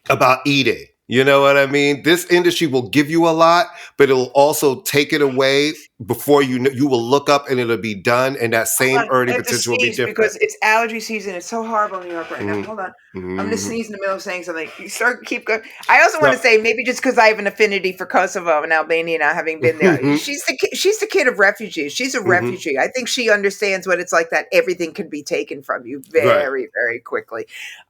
about eating. You know what I mean? This industry will give you a lot, but it'll also take it away before you will look up and it'll be done, and that same earning potential will be different. Because it's allergy season. It's so horrible in New York right now. Hold on. I'm going to sneeze in the middle of saying something. Keep going. I also want to say, maybe just because I have an affinity for Kosovo and Albania now, having been there, she's the kid of refugees. She's a refugee. I think she understands what it's like, that everything can be taken from you very, very quickly.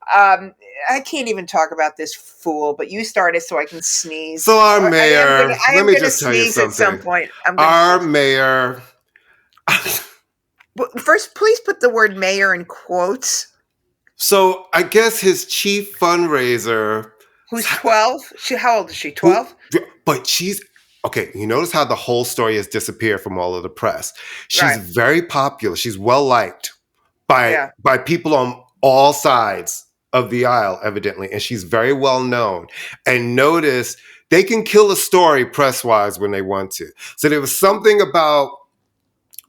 I can't even talk about this fool, but you started so I can sneeze. So our mayor, let me just tell you something. At some point. Our mayor. First, please put the word mayor in quotes. So I guess his chief fundraiser. Who's 12? How old is she? 12? But she's okay. You notice how the whole story has disappeared from all of the press. She's very popular. She's well liked by people on all sides of the aisle, evidently, and she's very well known. And notice they can kill a story press-wise when they want to. So there was something about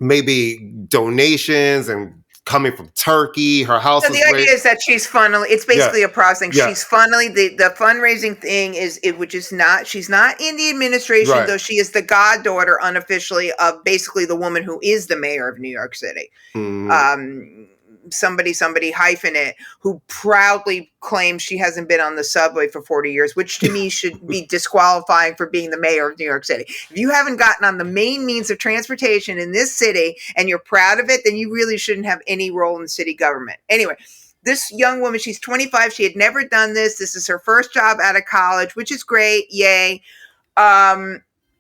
maybe donations and coming from Turkey. Her house. So the idea is that she's funneling. It's basically a processing. Yeah. She's funneling the fundraising thing which is not. She's not in the administration, though. She is the goddaughter, unofficially, of basically the woman who is the mayor of New York City. Somebody hyphenate, who proudly claims she hasn't been on the subway for 40 years, which to me should be disqualifying for being the mayor of New York City. If you haven't gotten on the main means of transportation in this city and you're proud of it, then you really shouldn't have any role in city government. Anyway, this young woman, she's 25. She had never done this. This is her first job out of college, which is great. Yay.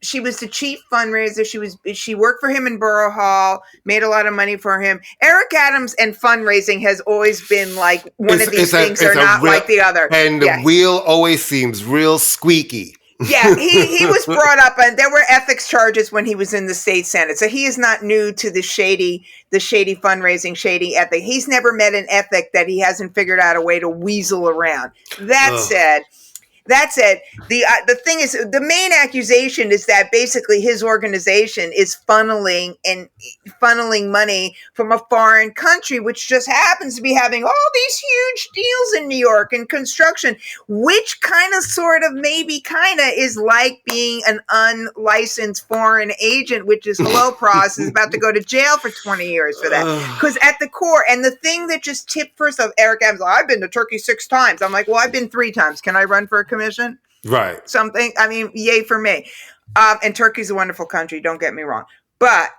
She was the chief fundraiser. She worked for him in Borough Hall, made a lot of money for him. Eric Adams and fundraising has always been like one of these things are not like the other. And the wheel always seems real squeaky. Yeah, he was brought up, and there were ethics charges when he was in the state senate. So he is not new to the shady fundraising, shady ethic. He's never met an ethic that he hasn't figured out a way to weasel around. That said, That's it. The thing is, the main accusation is that basically his organization is funneling money from a foreign country, which just happens to be having all these huge deals in New York and construction, which kind of, sort of, maybe kind of is like being an unlicensed foreign agent, which is hello, Pross is about to go to jail for 20 years for that. Because at the core, and the thing that just tipped first of Eric Adams, I've been to Turkey 6 times. I'm like, well, I've been 3 times. Can I run for a commission? Right. Something. I mean, yay for me. And Turkey's a wonderful country. Don't get me wrong. But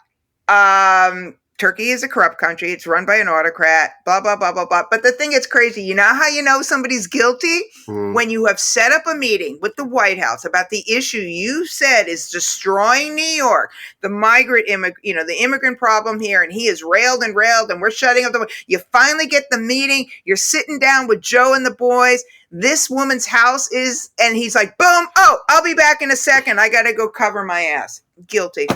Turkey is a corrupt country. It's run by an autocrat, blah, blah, blah, blah, blah. But the thing that's crazy, you know how you know somebody's guilty? When you have set up a meeting with the White House about the issue you said is destroying New York, the the immigrant problem here, and he has railed, and we're shutting up you finally get the meeting, you're sitting down with Joe and the boys, this woman's house is, and he's like, boom, oh, I'll be back in a second. I got to go cover my ass. Guilty.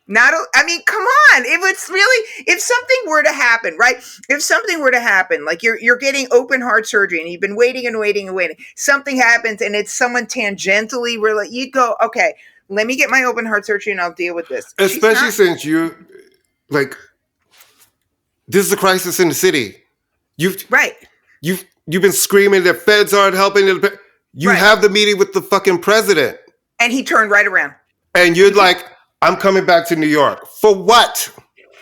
I mean, come on. If something were to happen, right? If something were to happen, like you're getting open heart surgery and you've been waiting and waiting and waiting. Something happens and it's someone tangentially related. You go, okay, let me get my open heart surgery and I'll deal with this. Especially since this is a crisis in the city. You've been screaming that feds aren't helping. You have the meeting with the fucking president. And he turned right around. And you're like, I'm coming back to New York. For what?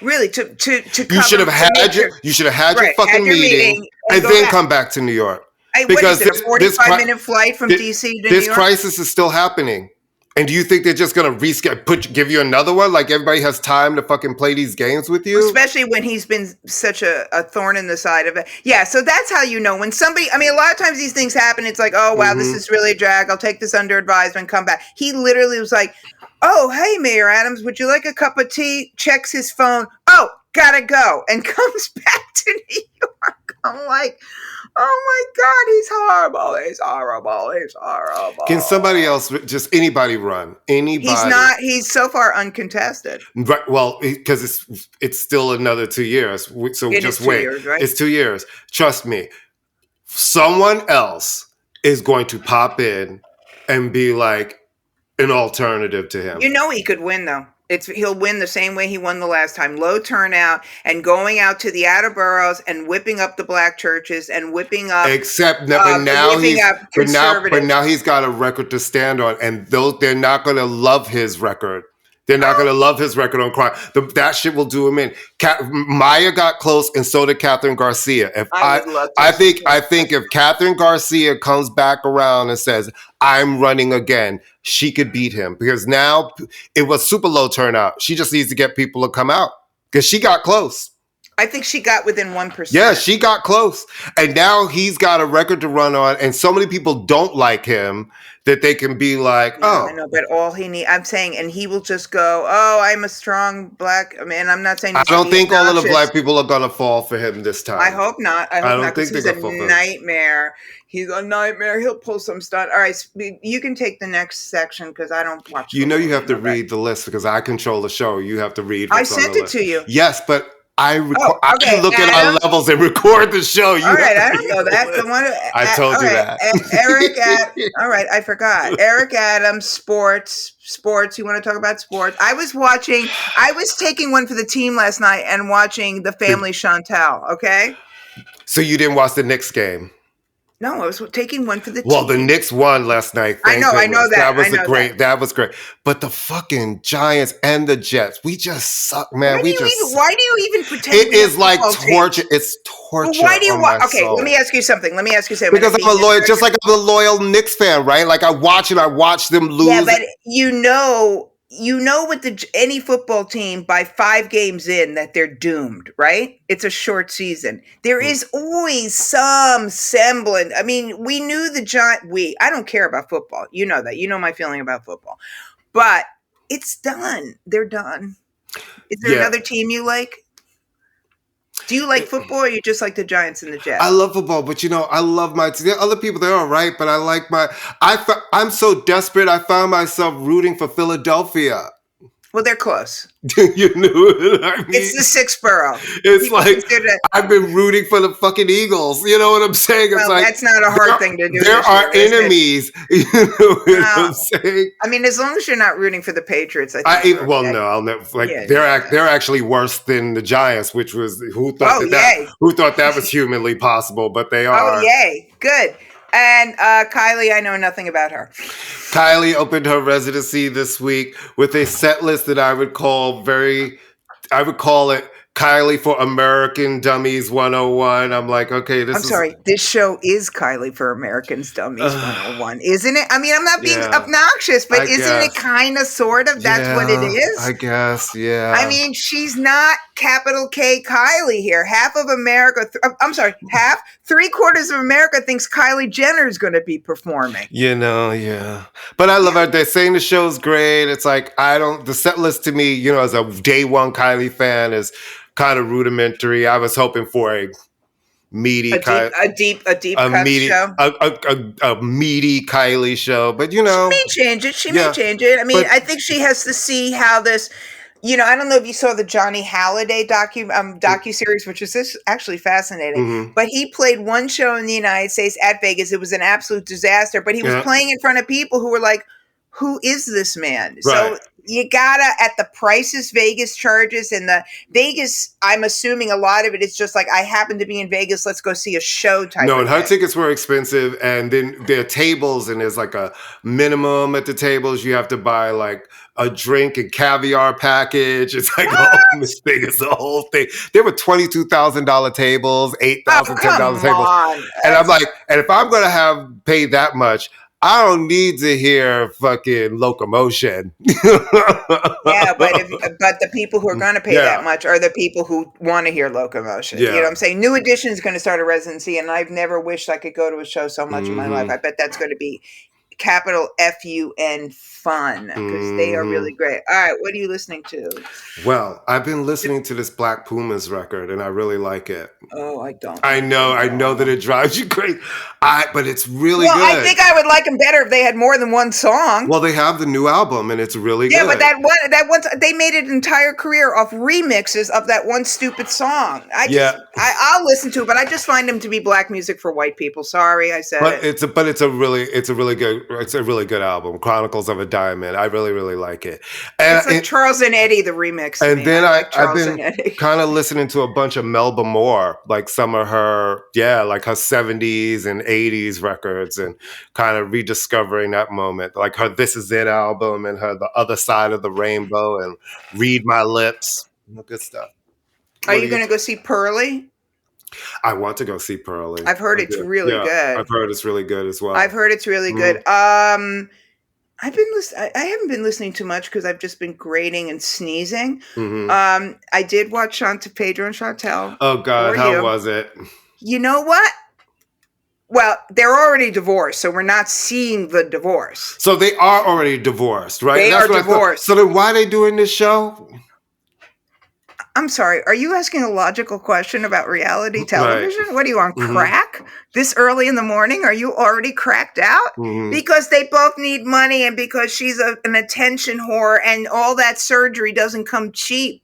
Really? To you should have had your fucking meeting and then come back to New York. Because what is it, a 45-minute flight from DC to New York? This crisis is still happening. And do you think they're just going to give you another one? Like everybody has time to fucking play these games with you? Especially when he's been such a thorn in the side of it. Yeah, so that's how you know. When somebody, I mean, a lot of times these things happen. It's like, oh, wow, this is really a drag. I'll take this under advisement, come back. He literally was like, oh, hey, Mayor Adams, would you like a cup of tea? Checks his phone. Oh, gotta go. And comes back to New York. I'm like, oh my God, he's horrible. Can somebody else, just anybody run? Anybody? He's so far uncontested. Right. Well, because it's still another 2 years. So just wait. 2 years, right? It's 2 years. Trust me. Someone else is going to pop in and be like an alternative to him. You know he could win, though. He'll win the same way he won the last time. Low turnout and going out to the outer boroughs and whipping up the black churches and whipping up. But now he's got a record to stand on, and they're not going to love his record. They're not going to love his record on crime. That shit will do him in. Maya got close, and so did Catherine Garcia. I think if Catherine Garcia comes back around and says, I'm running again, she could beat him. Because now it was super low turnout. She just needs to get people to come out. Because she got close. I think she got within 1%. Yeah, she got close. And now he's got a record to run on, and so many people don't like him that they can be like, oh. I know, but all he needs, I'm saying, and he will just go, oh, I'm a strong black man. I'm not saying. I don't think all of the black people are going to fall for him this time. I hope not. I don't think he's a nightmare. He's a nightmare. He'll pull some stunt. All right, you can take the next section because I don't watch. You know you have to read the list because I control the show. You have to read. I sent it to you. Yes, but I can look at our levels and record the show. All right, I don't know that. I told you that. Eric all right, I forgot. Eric Adams, sports. You want to talk about sports? I was taking one for the team last night and watching the Family Chantal, okay? So you didn't watch the Knicks game? No, I was taking one for the team. Well, the Knicks won last night. I know that. That was great. But the fucking Giants and the Jets, we just suck, man. Why do you even pretend? It is like torture. It's torture. Well, why do you want? Okay, soul. Let me ask you something. Because I'm a loyal, just like I'm a loyal Knicks fan, right? Like I watch them lose. Yeah, but you know with any football team by 5 games in that they're doomed, right? It's a short season. There is always some semblance. I mean, we knew I don't care about football. You know that. You know my feeling about football. But it's done. They're done. Is there another team you like? Do you like football or you just like the Giants and the Jets? I love football, but I love my team. There are other people, they're all right, but I like I'm so desperate, I found myself rooting for Philadelphia. Well, they're close. You know what I mean? It's the sixth borough. It's People like consider it. I've been rooting for the fucking Eagles. You know what I'm saying? It's Well, like that's not a hard thing to do. There this are year, is it? enemies. You know what I'm saying? I mean, as long as you're not rooting for the Patriots, I think. No, I'll never. Like they're actually worse than the Giants, which was who thought that was humanly possible, but they are. Oh yay, good. And Kylie, I know nothing about her. Kylie opened her residency this week with a set list that I would call it Kylie for American Dummies 101. I'm like, okay, this show is Kylie for Americans Dummies 101, isn't it? I mean, I'm not being obnoxious, but isn't it kind of, sort of? That's what it is? I guess, yeah. I mean, she's not capital K Kylie here. Half of America, three-quarters of America thinks Kylie Jenner is going to be performing. You know, yeah. But I love her. They're saying the show's great. It's like, the set list to me, you know, as a day one Kylie fan is kind of rudimentary. I was hoping for a meaty deep cut show, a meaty Kylie show. But you know, she may change it. She may change it. I mean, I think she has to see how this. You know, I don't know if you saw the Johnny Halliday docuseries, which is actually fascinating. Mm-hmm. But he played one show in the United States at Vegas. It was an absolute disaster. But he was playing in front of people who were like, "Who is this man?" Right. So you gotta, at the prices Vegas charges, and the Vegas, I'm assuming a lot of it is just like, I happen to be in Vegas, let's go see a show type. No, and her tickets were expensive, and then there are tables, and there's like a minimum at the tables. You have to buy like a drink and caviar package. It's like this thing is the whole thing. There were $22,000 tables, $8,000, $10,000 tables, and I'm like, and if I'm gonna pay that much, I don't need to hear fucking Locomotion. Yeah, but the people who are going to pay that much are the people who want to hear Locomotion. Yeah. You know what I'm saying? New Edition is going to start a residency, and I've never wished I could go to a show so much in my life. I bet that's going to be capital FUN fun, because they are really great. All right, what are you listening to? Well, I've been listening to this Black Pumas record, and I really like it. Oh, I don't. I know that it drives you crazy. But it's really good. I think I would like them better if they had more than one song. Well, they have the new album, and it's really good. Yeah, but that one, they made an entire career off remixes of that one stupid song. I'll listen to it, but I just find them to be black music for white people. Sorry, I said it. It's a really good album. Chronicles of a Diamond. I really, really like it. And it's like Charles and Eddie, the remix. And then I've been kind of listening to a bunch of Melba Moore, like some of her, like her 70s and 80s records, and kind of rediscovering that moment, like her This Is It album, and her The Other Side of the Rainbow, and Read My Lips. Good stuff. Are you going to go see Pearly? I want to go see Pearly. I've heard it's really good. I've heard it's really good as well. I've heard it's really good. I haven't been listening too much because I've just been grating and sneezing. Mm-hmm. I did watch Pedro and Chantel. Oh God, how was it? You know what? Well, they're already divorced, so we're not seeing the divorce. So they are already divorced, right? They are divorced. So then why are they doing this show? I'm sorry, are you asking a logical question about reality television? Right. What are you on, crack? This early in the morning? Are you already cracked out? Mm-hmm. Because they both need money, and because she's an attention whore, and all that surgery doesn't come cheap.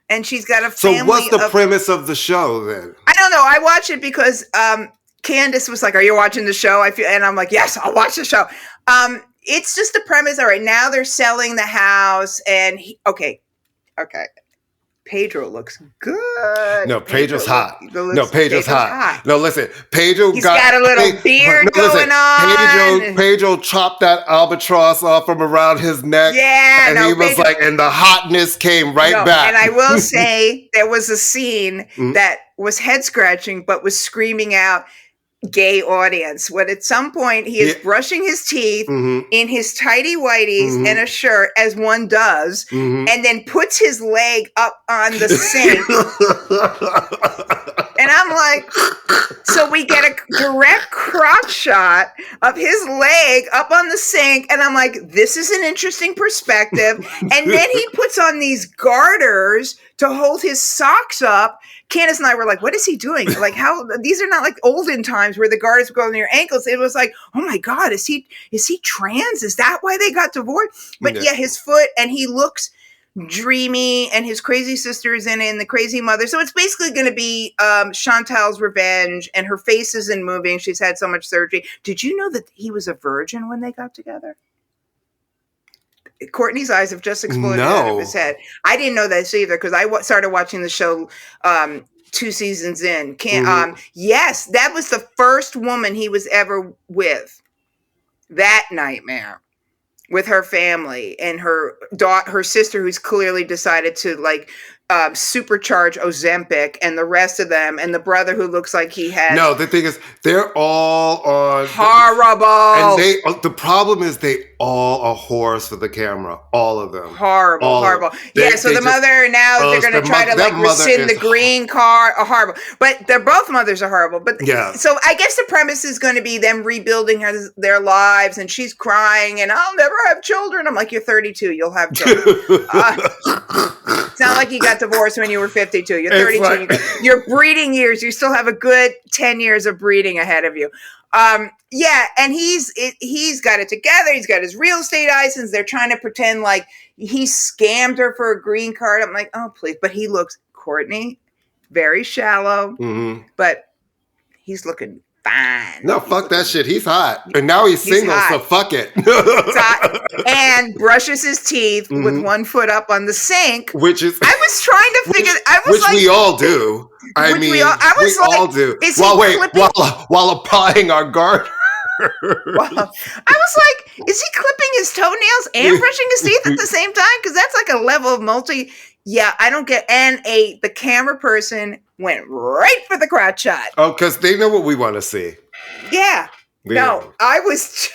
And she's got a family. So what's the premise of the show then? I don't know. I watch it because Candace was like, "Are you watching the show?" And I'm like, "Yes, I'll watch the show." It's just the premise. All right, now they're selling the house, and okay. Pedro looks good. No, Pedro's hot. Pedro's hot. No, listen, He's got a little beard going on. Pedro chopped that albatross off from around his neck. Yeah, and he was like, and the hotness came back. And I will say, there was a scene that was head scratching, but was screaming out, gay audience, when at some point he is brushing his teeth in his tighty whities and a shirt, as one does, and then puts his leg up on the sink. And I'm like, so we get a direct crotch shot of his leg up on the sink, and I'm like, this is an interesting perspective. And then he puts on these garters to hold his socks up. Candace and I were like, what is he doing? Like, how, these are not like olden times where the garters go on your ankles. It was like, oh my God, is he trans? Is that why they got divorced? But yeah, his foot, and he looks dreamy, and his crazy sister is in it, and the crazy mother. So it's basically going to be Chantal's revenge, and her face isn't moving. She's had so much surgery. Did you know that he was a virgin when they got together? Courtney's eyes have just exploded out of his head. I didn't know this either because I started watching the show 2 seasons in. Yes, that was the first woman he was ever with. That nightmare with her family and her sister, who's clearly decided to supercharge Ozempic, and the rest of them, and the brother who looks like he had. No, the thing is, they're all on horrible. And the problem is they all are whores for the camera. All of them. Horrible. So the mother now they're going to try to rescind the green card. Horrible. But they're both mothers are horrible. But yeah. So I guess the premise is going to be them rebuilding their lives, and she's crying, and I'll never have children. I'm like, you're 32, you'll have children. It's not like you got divorced when you were 52. You're 32. Right. Your breeding years, you still have a good 10 years of breeding ahead of you. And he's got it together. He's got his real estate license. They're trying to pretend like he scammed her for a green card. I'm like, oh, please. But he looks, Courtney, very shallow, but he's looking fine. No, fuck that shit. He's hot. And now he's single, so fuck it. And brushes his teeth with one foot up on the sink. Which is... I was trying to figure... we all do. We all do. While applying our garter. I was like, is he clipping his toenails and brushing his teeth at the same time? Because that's like a level of Yeah, I don't get... And the camera person went right for the crotch shot. Oh, because they know what we want to see. Yeah. No, I was...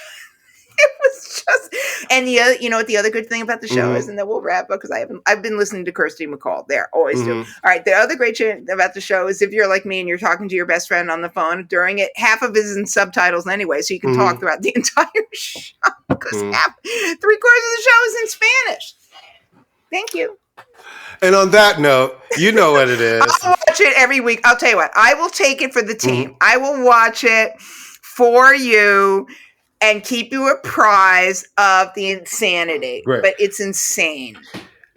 It was just... And you know what the other good thing about the show is? And then we'll wrap up because I've been listening to Kirsty McCall. There, always do. All right, the other great thing about the show is if you're like me and you're talking to your best friend on the phone during it, half of it is in subtitles anyway, so you can talk throughout the entire show because 3/4 of the show is in Spanish. Thank you. And on that note, you know what it is. I'll watch it every week. I'll tell you what, I will take it for the team. I will watch it for you and keep you apprised of the insanity. Great. But it's insane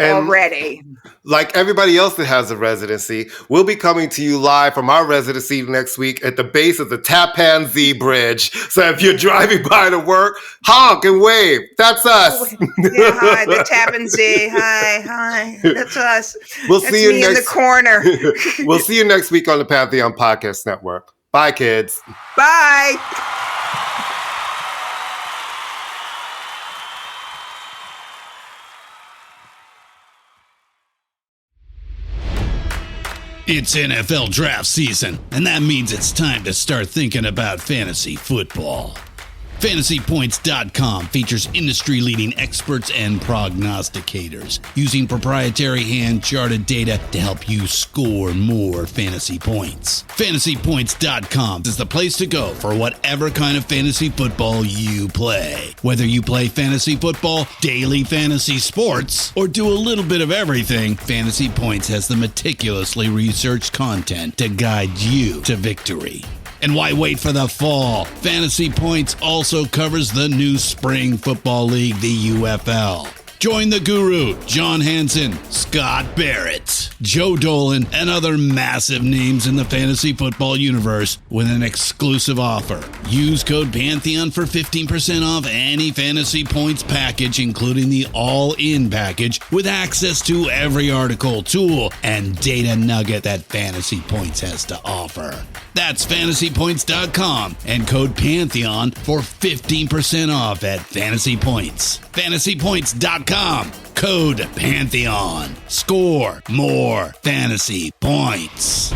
already. Like everybody else that has a residency, we'll be coming to you live from our residency next week at the base of the Tappan Zee Bridge. So if you're driving by to work, honk and wave. That's us. Yeah, hi, the Tappan Zee. Hi. That's us. That's see you in the corner. We'll see you next week on the Pantheon Podcast Network. Bye, kids. Bye. It's NFL draft season, and that means it's time to start thinking about fantasy football. FantasyPoints.com features industry-leading experts and prognosticators using proprietary hand-charted data to help you score more fantasy points. FantasyPoints.com is the place to go for whatever kind of fantasy football you play. Whether you play fantasy football, daily fantasy sports, or do a little bit of everything, Fantasy Points has the meticulously researched content to guide you to victory. And why wait for the fall? Fantasy Points also covers the new spring football league, the UFL. Join the guru, John Hansen, Scott Barrett, Joe Dolan, and other massive names in the fantasy football universe with an exclusive offer. Use code Pantheon for 15% off any Fantasy Points package, including the all-in package, with access to every article, tool, and data nugget that Fantasy Points has to offer. That's FantasyPoints.com and code Pantheon for 15% off at Fantasy Points. FantasyPoints.com, code Pantheon. Score more fantasy points.